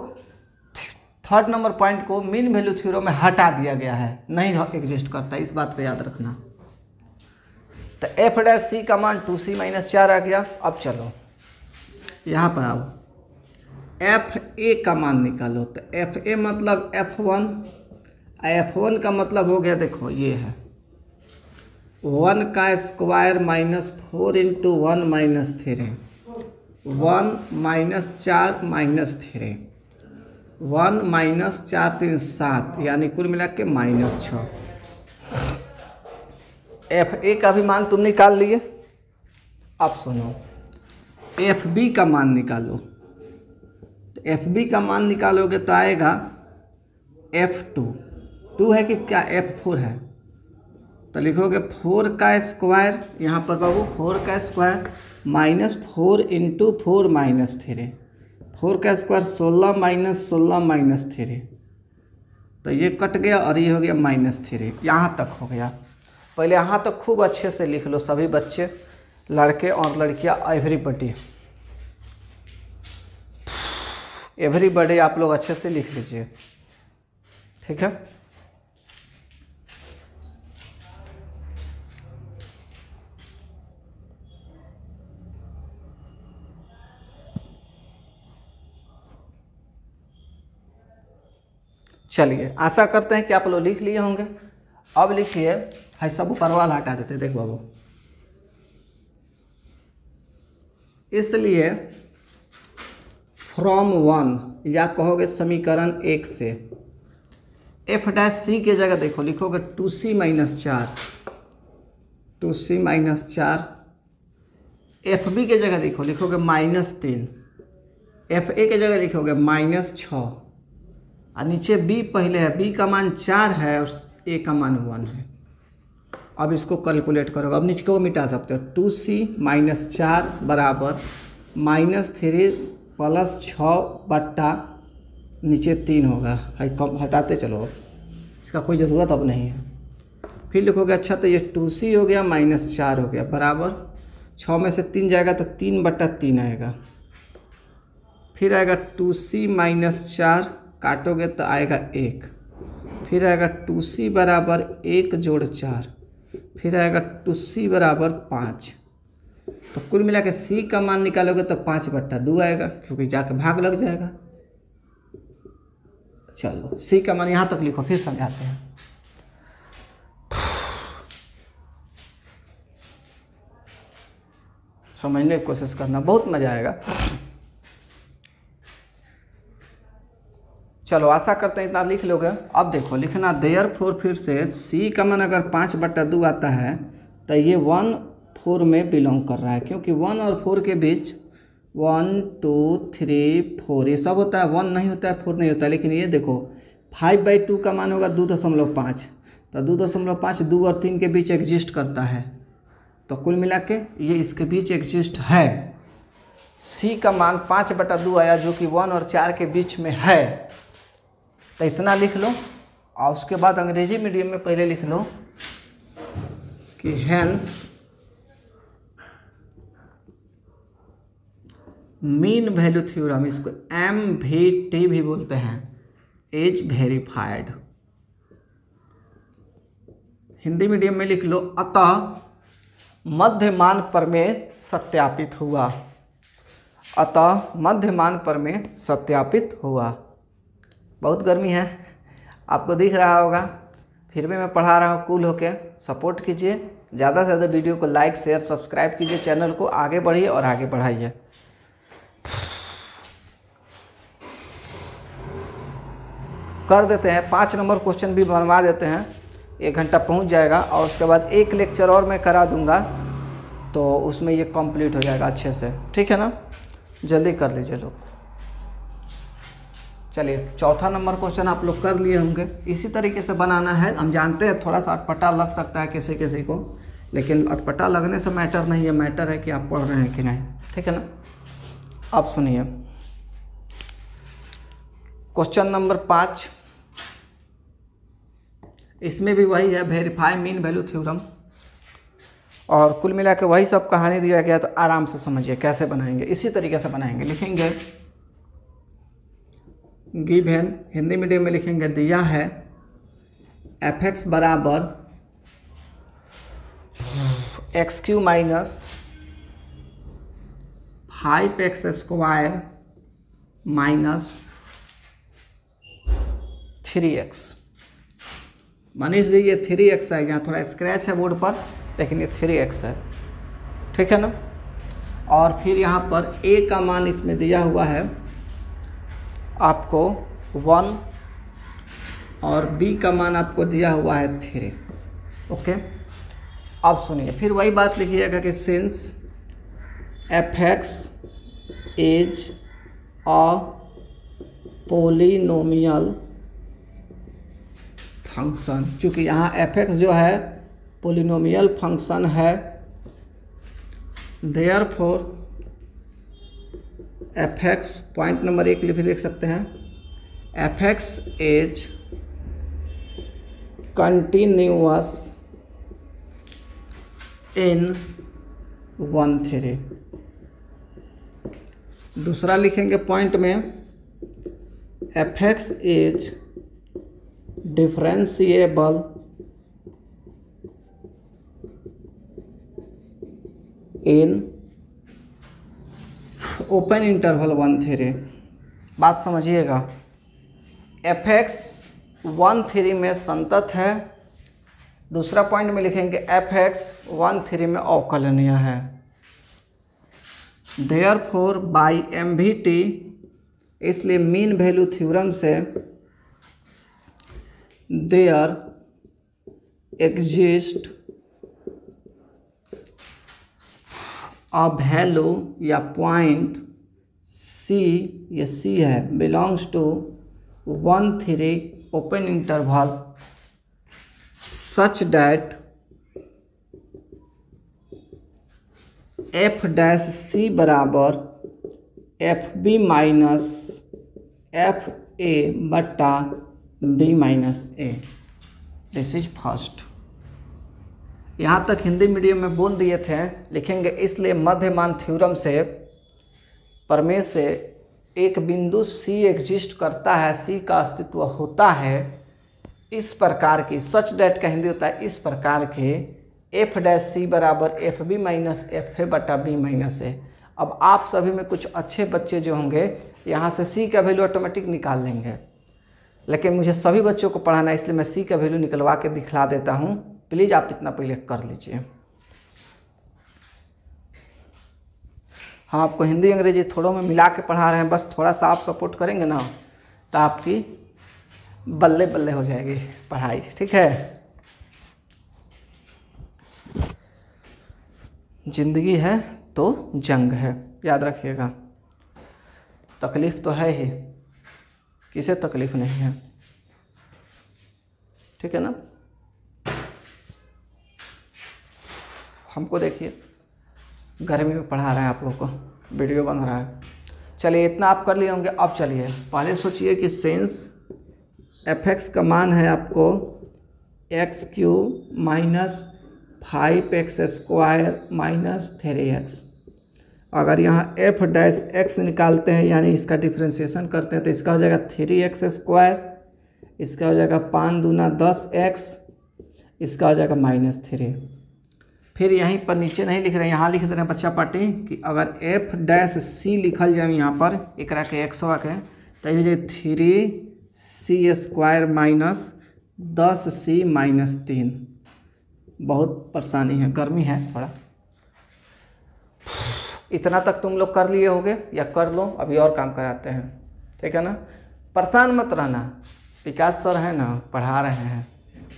थर्ड नंबर पॉइंट को मीन वैल्यू थ्योरम में हटा दिया गया है, नहीं एग्जिस्ट करता, इस बात को याद रखना। तो एफ डैश सी का मान 2c माइनस 4 आ गया। अब चलो यहाँ पर आओ, एफ ए का मान निकालो। तो एफ ए मतलब f1, f1 का मतलब हो गया, देखो ये है 1 का square minus 4 into 1 minus 3, 1 minus 4 minus 3, 1 minus 4 3 7, यानी कुल मिला के माइनस 6। एफ ए का भी मान तुम निकाल लिए। अब सुनो, एफ बी का मान निकालो। तो एफ बी का मान निकालोगे तो आएगा f2 है कि क्या f4 है, तो लिखोगे 4 का स्क्वायर, यहाँ पर बाबू 4 का स्क्वायर माइनस 4 इंटू 4 माइनस 3, 4 का स्क्वायर 16 माइनस 16 माइनस 3, तो ये कट गया और ये हो गया माइनस 3। यहाँ तक हो गया। पहले यहाँ तक खूब अच्छे से लिख लो सभी बच्चे, लड़के और लड़कियाँ, एवरीबॉडी आप लोग अच्छे से लिख लीजिए, ठीक है। चलिए, आशा करते हैं कि आप लोग लिख लिए होंगे। अब लिखिए, है सब ऊपर वाला हटा देते, देख बाबू। इसलिए फ्रॉम 1 या कहोगे समीकरण 1 से एफ डैश सी के जगह देखो लिखोगे 2c minus 4, 2c minus 4। F B के जगह देखो लिखोगे माइनस 3, एफ ए के जगह लिखोगे माइनस 6, और नीचे बी पहले है, बी का मान 4 है और ए का मान 1 है। अब इसको कैलकुलेट करोगे, अब नीचे को मिटा सकते हो। 2c माइनस 4 बराबर माइनस 3 प्लस 6 बट्टा नीचे 3 होगा, कम हटाते चलो, इसका कोई ज़रूरत अब नहीं है। फिर लिखोगे, अच्छा तो ये 2c हो गया माइनस 4 हो गया बराबर 6 में से 3 जाएगा तो 3 बट्टा 3 आएगा। फिर आएगा 2c माइनस 4, काटोगे तो आएगा 1, फिर आएगा 2c बराबर 1 जोड़ 4, फिर आएगा 2c बराबर 5। तो कुल मिला के c का मान निकालोगे तो 5 बट्टा 2 आएगा, क्योंकि जाके भाग लग जाएगा। चलो c का मान यहाँ तक लिखो, फिर समझाते हैं। समझने की कोशिश करना, बहुत मज़ा आएगा। चलो आशा करते हैं इतना लिख लोगे। अब देखो लिखना देयरफॉर, फिर से सी का मान अगर 5/2 आता है तो ये 1/4 में बिलोंग कर रहा है, क्योंकि 1 और 4 के बीच 1 2 3 4 ये सब होता है, 1 नहीं होता है 4 नहीं होता है। लेकिन ये देखो 5/2 का मान होगा 2.5, तो 2.5 2 और 3 के बीच एग्जिस्ट करता है, तो कुल मिला के ये इसके बीच एग्जिस्ट है। सी का मान 5/2 आया जो कि 1 और 4 के बीच में है, तो इतना लिख लो। और उसके बाद अंग्रेजी मीडियम में पहले लिख लो कि हेंस मीन वैल्यू थ्योरम, इसको MVT भी बोलते हैं, इज वेरीफाइड। हिंदी मीडियम में लिख लो अतः मध्यमान प्रमेय सत्यापित हुआ, अतः मध्यमान प्रमेय सत्यापित हुआ। बहुत गर्मी है, आपको दिख रहा होगा, फिर भी मैं पढ़ा रहा हूँ, कूल होके सपोर्ट कीजिए, ज़्यादा से ज़्यादा वीडियो को लाइक शेयर सब्सक्राइब कीजिए, चैनल को आगे बढ़िए और आगे बढ़ाइए। कर देते हैं 5 नंबर क्वेश्चन भी बनवा देते हैं, 1 घंटा पहुंच जाएगा, और उसके बाद एक लेक्चर और मैं करा दूंगा, तो उसमें ये कंप्लीट हो जाएगा अच्छे से, ठीक है ना। जल्दी कर लीजिए लोग। चलिए चौथा नंबर क्वेश्चन आप लोग कर लिए होंगे, इसी तरीके से बनाना है। हम जानते हैं थोड़ा सा अटपटा लग सकता है किसी किसी को, लेकिन अटपटा लगने से मैटर नहीं है, मैटर है कि आप पढ़ रहे हैं कि नहीं, ठीक है ना। अब सुनिए क्वेश्चन नंबर 5, इसमें भी वही है, वेरीफाई मीन वैल्यू थ्योरम, और कुल मिला के वही सब कहानी दिया गया। तो आराम से समझिए कैसे बनाएंगे, इसी तरीके से बनाएंगे। लिखेंगे गिवन, हिंदी मीडियम में लिखेंगे दिया है fx बराबर x³ minus 5x² minus 3x। Manish ji ये 3x है, यहाँ थोड़ा स्क्रैच है बोर्ड पर, लेकिन ये 3x है, ठीक है ना। और फिर यहाँ पर a का मान इसमें दिया हुआ है आपको 1, और b का मान आपको दिया हुआ है 3, ओके। अब सुनिए फिर वही बात लिखिएगा कि since fx is a polynomial function, चूँकि यहाँ fx जो है पोलिनोमियल फंक्शन है, देयरफॉर fx पॉइंट नंबर 1 भी लिख सकते हैं, fx इज कंटिन्यूअस इन 1/3। दूसरा लिखेंगे पॉइंट में fx is differentiable in open interval 1/3। बात समझिएगा, fx 1/3 में संतत है। दूसरा पॉइंट में लिखेंगे fx 1/3 में अवकलनीय है। देयरफॉर बाय MVT, इसलिए मीन वैल्यू थ्योरम से देयर एग्जिस्ट अ वैल्यू या पॉइंट C, ये C है, belongs to 1/3 open interval such that f' बराबर FB माइनस FA बटा B minus A। This is first. यहाँ तक हिंदी मीडियम में बोल दिए थे, लिखेंगे इसलिए मध्यमान थ्योरम से प्रमेय से एक बिंदु C एग्जिस्ट करता है, C का अस्तित्व होता है, इस प्रकार की, सच डैट का हिंदी होता है इस प्रकार के f' बराबर FB माइनस FA बटा B माइनस A। अब आप सभी में कुछ अच्छे बच्चे जो होंगे यहाँ से C का वैल्यू ऑटोमेटिक निकाल लेंगे, लेकिन मुझे सभी बच्चों को पढ़ाना है, इसलिए मैं C का वैल्यू निकलवा के दिखला देता हूँ। प्लीज़ आप इतना पहले कर लीजिए। हम आपको हिंदी अंग्रेजी थोड़ों में मिला के पढ़ा रहे हैं, बस थोड़ा सा आप सपोर्ट करेंगे ना तो आपकी बल्ले बल्ले हो जाएगी पढ़ाई, ठीक है। जिंदगी है तो जंग है, याद रखिएगा। तकलीफ़ तो है ही, किसे तकलीफ़ नहीं है, ठीक है ना। हमको देखिए गर्मी में पढ़ा रहे हैं आप लोग को, वीडियो बन रहा है। चलिए इतना आप कर लिए होंगे। अब चलिए पहले सोचिए कि सेंस fx का मान है आपको x³ minus 5x² minus 3x। अगर यहाँ f' निकालते हैं यानी इसका डिफ्रेंशिएशन करते हैं तो इसका हो जाएगा 3x², इसका हो जाएगा 5 दूना 10x, इसका हो जाएगा -3। फिर यहीं पर नीचे नहीं लिख रहे हैं, यहाँ लिख दे रहे हैं बच्चा पार्टी कि अगर f' लिखल जाए यहाँ पर एकरा के x के तो ये 3c² माइनस 10c माइनस 3। बहुत परेशानी है, गर्मी है थोड़ा। इतना तक तुम लोग कर लिए होगे या कर लो, अभी और काम कराते हैं, ठीक है ना। परेशान मत रहना, विकास सर है ना, पढ़ा रहे हैं,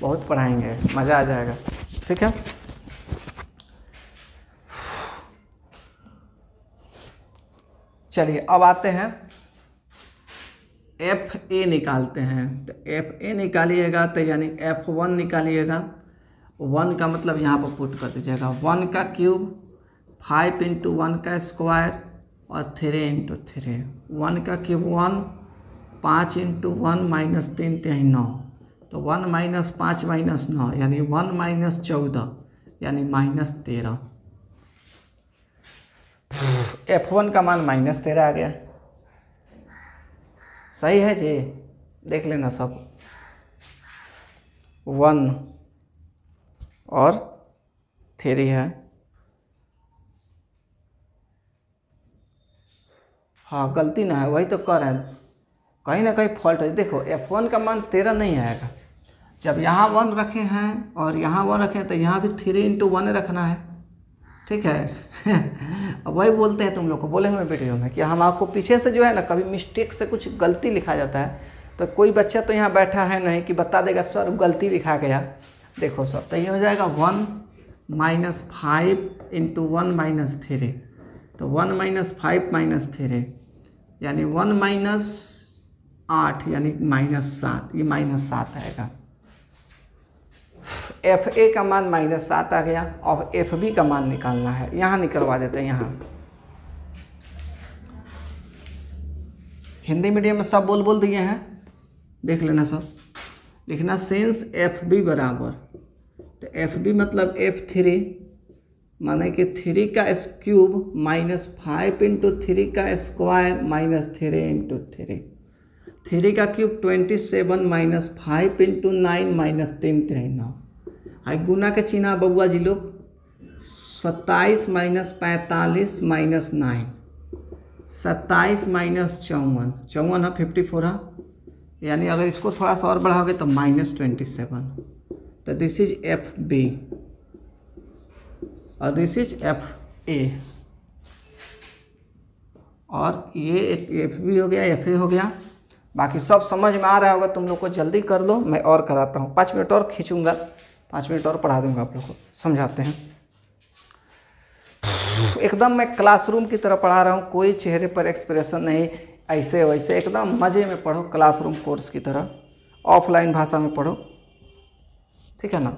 बहुत पढ़ाएंगे, मज़ा आ जाएगा, ठीक है। चलिए अब आते हैं FA निकालते हैं। तो FA निकालिएगा तो यानी F1 निकालिएगा। 1 का मतलब यहाँ पर पुट कर दीजिएगा, 1 का क्यूब 5 × 1 का स्क्वायर और 3 × 3। 1 का क्यूब 1, 5 × 1 माइनस 3 3 9, तो 1 माइनस 5 माइनस 9 यानी 1 माइनस 14 यानी -13। F1 का मान -13 आ गया, सही है जी, देख लेना सब। 1 और 3 है, हाँ गलती ना है, वही तो कर रहे हैं, कहीं ना कहीं फॉल्ट है। देखो F1 का मान 13 नहीं आएगा, जब यहाँ 1 रखे हैं और यहाँ 1 रखे हैं तो यहाँ भी 3 × 1 रखना है, ठीक है। अब वही बोलते हैं तुम लोग को, बोले हमें वीडियो में कि हम आपको पीछे से जो है ना कभी मिस्टेक से कुछ गलती लिखा जाता है तो कोई बच्चा तो यहाँ बैठा है नहीं कि बता देगा सर गलती लिखा गया। देखो सर, तो ये हो जाएगा 1 माइनस 5 × 1 माइनस 3, तो 1 माइनस 5 माइनस 3 यानी 1 माइनस 8 यानी -7, ये -7 आएगा। FA का मान -7 आ गया। अब FB का मान निकालना है, यहाँ निकलवा देते हैं। यहाँ हिंदी मीडियम में सब बोल दिए हैं, देख लेना सब। लिखना सेंस FB बराबर, तो FB मतलब F3 माने कि 3 का क्यूब माइनस 5 × 3 का स्क्वायर माइनस 3 × 3। 3 का क्यूब 27 माइनस 5 × 9 माइनस 3 3 9। हाई गुना के चिन्ह बबुआ जी लोग, 27 माइनस 45 माइनस 9, 27 माइनस 54, 54 है 54 है, यानी अगर इसको थोड़ा सा और बढ़ाओगे तो -27। तो दिस इज FB और दिस इज FA, और ये एक FB हो गया, FA हो गया। बाकी सब समझ में आ रहा होगा तुम लोग को, जल्दी कर लो, मैं और कराता हूँ, 5 मिनट और खींचूंगा, 5 मिनट और पढ़ा दूंगा आप लोग को, समझाते हैं। एकदम मैं क्लासरूम की तरह पढ़ा रहा हूँ, कोई चेहरे पर एक्सप्रेशन नहीं, ऐसे वैसे, एकदम मज़े में पढ़ो, क्लासरूम कोर्स की तरह, ऑफलाइन भाषा में पढ़ो, ठीक है ना,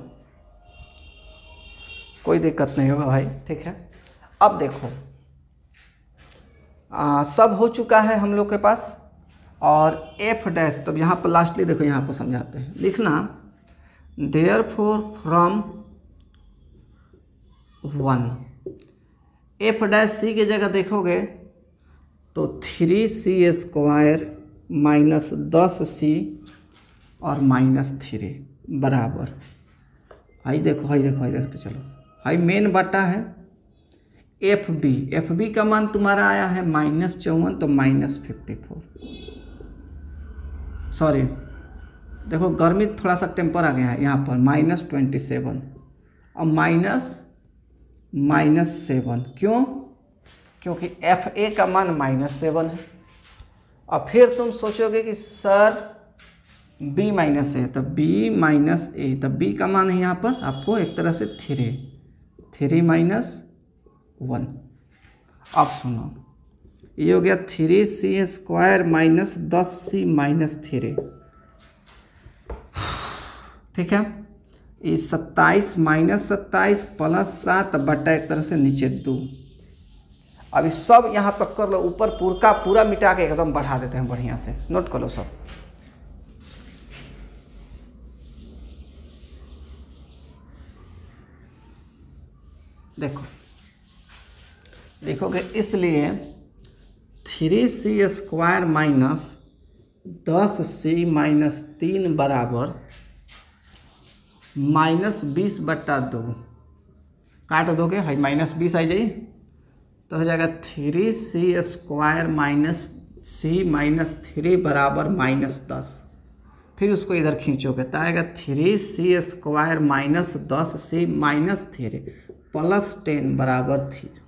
कोई दिक्कत नहीं होगा भाई, ठीक है। अब देखो सब हो चुका है हम लोग के पास, और F', तब यहाँ पर लास्टली देखो, यहाँ पर समझाते हैं, लिखना देयरफॉर फ्रॉम 1, F' की जगह देखोगे तो 3c² माइनस 10c और -3 बराबर, हाई देखो हाई देखो हाई देखते चलो, हाई मेन बटा है FB का मान तुम्हारा आया है -54, तो -54, सॉरी देखो गर्मी थोड़ा सा टेम्पर आ गया है यहाँ पर, -27 और -7, क्यों? क्योंकि एफ ए का मान -7 है। और फिर तुम सोचोगे कि सर बी माइनस ए, तो बी माइनस ए, तब बी का मान है यहाँ पर आपको एक तरह से 3 -1। अब सुनो, ये हो गया 3c² माइनस 10c माइनस 3, ठीक है। ये 27 माइनस 27 प्लस 7 बटा एक तरह से नीचे 2। अभी सब यहाँ तक कर लो, ऊपर पूरा मिटा के एकदम बढ़ा देते हैं बढ़िया से, नोट कर लो सब। देखो लिखोगे, इसलिए 3c² माइनस 10c माइनस 3 बराबर -20/2। काट दोगे है -20 आ जाइए, तो हो जाएगा 3c² माइनस c माइनस 3 बराबर -10। फिर उसको इधर खींचोगे तो आएगा 3c² minus 10c minus 3 plus 10 बराबर 0।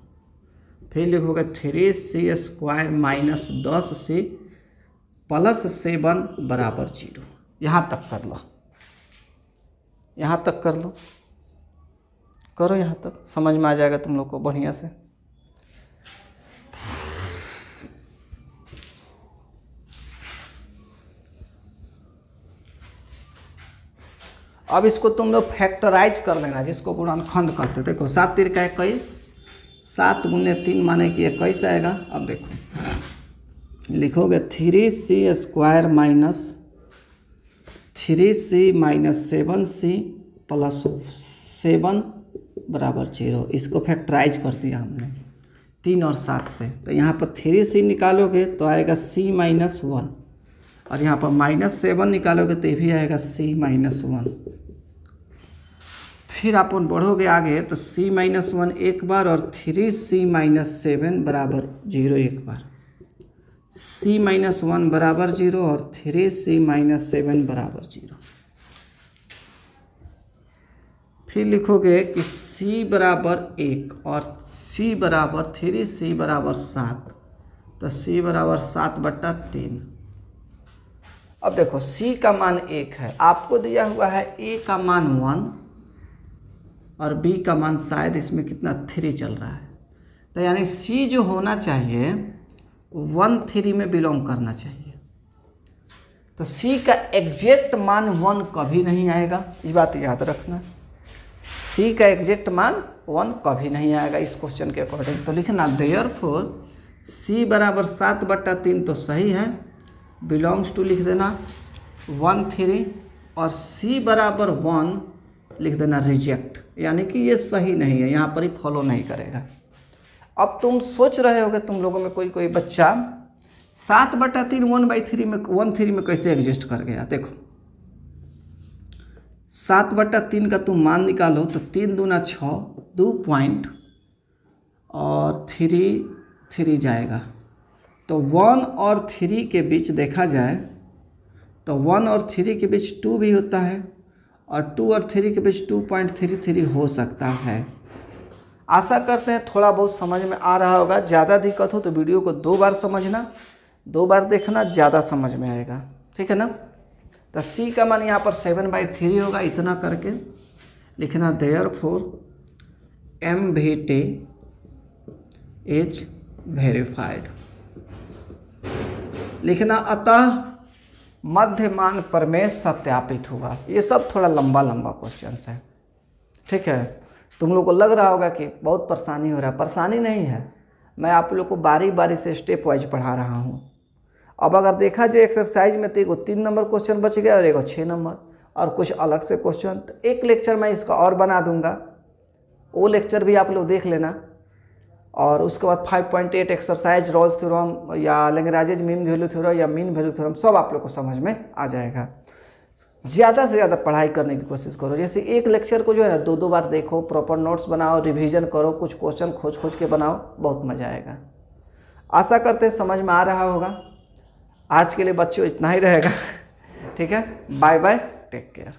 फिर लिखोगे 3c² माइनस 10c प्लस 7 बराबर 0। यहाँ तक कर लो, यहाँ तक कर लो, करो यहाँ तक, समझ में आ जाएगा तुम लोग को बढ़िया से। अब इसको तुम लोग फैक्टराइज कर लेना, जिसको गुणनखंड कहते हैं। देखो 7 × 21, 7 × 3 माने कि 21 आएगा। अब देखो लिखोगे 3c² minus 3c minus 7c plus 7 बराबर 0। इसको फैक्टराइज कर दिया हमने 3 और 7 से, तो यहाँ पर 3c निकालोगे तो आएगा c माइनस 1, और यहाँ पर -7 निकालोगे तो ये भी आएगा c माइनस 1। फिर अपन बढ़ोगे आगे तो c माइनस 1 एक बार और 3c माइनस 7 बराबर 0 एक बार, c माइनस 1 बराबर 0 और 3c माइनस 7 बराबर 0। फिर लिखोगे कि c बराबर 1 और c बराबर 3c बराबर 7, तो c बराबर 7/3। अब देखो c का मान 1 है, आपको दिया हुआ है a का मान 1 और b का मान शायद इसमें कितना 3 चल रहा है, तो यानी c जो होना चाहिए 1 3 में बिलोंग करना चाहिए। तो c का एग्जैक्ट मान 1 कभी नहीं आएगा, ये बात याद रखना। c का एग्जैक्ट मान 1 कभी नहीं आएगा इस क्वेश्चन के अकॉर्डिंग। तो लिखना देयरफॉर c बराबर 7/3 तो सही है, बिलोंग्स टू लिख देना 1 3, और c बराबर 1 लिख देना रिजेक्ट, यानी कि ये सही नहीं है, यहाँ पर ही फॉलो नहीं करेगा। अब तुम सोच रहे होगे तुम लोगों में कोई बच्चा 7/3 1/3 में कैसे एग्जिस्ट कर गया। देखो 7/3 का तुम मान निकालो तो 3 दूना 6, 2 पॉइंट और 3 जाएगा, तो 1 और 3 के बीच देखा जाए तो 1 और 3 के बीच 2 भी होता है, और 2 और 3 के बीच 2.33 हो सकता है। आशा करते हैं थोड़ा बहुत समझ में आ रहा होगा। ज़्यादा दिक्कत हो तो वीडियो को 2 बार समझना, 2 बार देखना, ज़्यादा समझ में आएगा, ठीक है ना। तो c का मान यहाँ पर 7/3 होगा, इतना करके लिखना देयरफॉर MVT इज वेरीफाइड। लिखना अतः मध्यमान प्रमेय सत्यापित हुआ। ये सब थोड़ा लंबा क्वेश्चन है, ठीक है। तुम लोग को लग रहा होगा कि बहुत परेशानी हो रहा है, परेशानी नहीं है, मैं आप लोग को बारी बारी से स्टेप वाइज पढ़ा रहा हूँ। अब अगर देखा जाए एक्सरसाइज में तो एगो 3 नंबर क्वेश्चन बच गया और एगो 6 नंबर और कुछ अलग से क्वेश्चन, तो एक लेक्चर मैं इसका और बना दूंगा, वो लेक्चर भी आप लोग देख लेना। और उसके बाद 5.8 एक्सरसाइज रोल्स थ्योरम या लैग्रेंज मीन वैल्यू थ्योरम या मीन वैल्यू थ्योरम सब आप लोग को समझ में आ जाएगा। ज़्यादा से ज़्यादा पढ़ाई करने की कोशिश करो। जैसे एक लेक्चर को जो है ना 2 बार देखो, प्रॉपर नोट्स बनाओ, रिवीजन करो, कुछ क्वेश्चन खोज के बनाओ, बहुत मज़ा आएगा। आशा करते हैं समझ में आ रहा होगा। आज के लिए बच्चों इतना ही रहेगा, ठीक है। Bye bye, take care.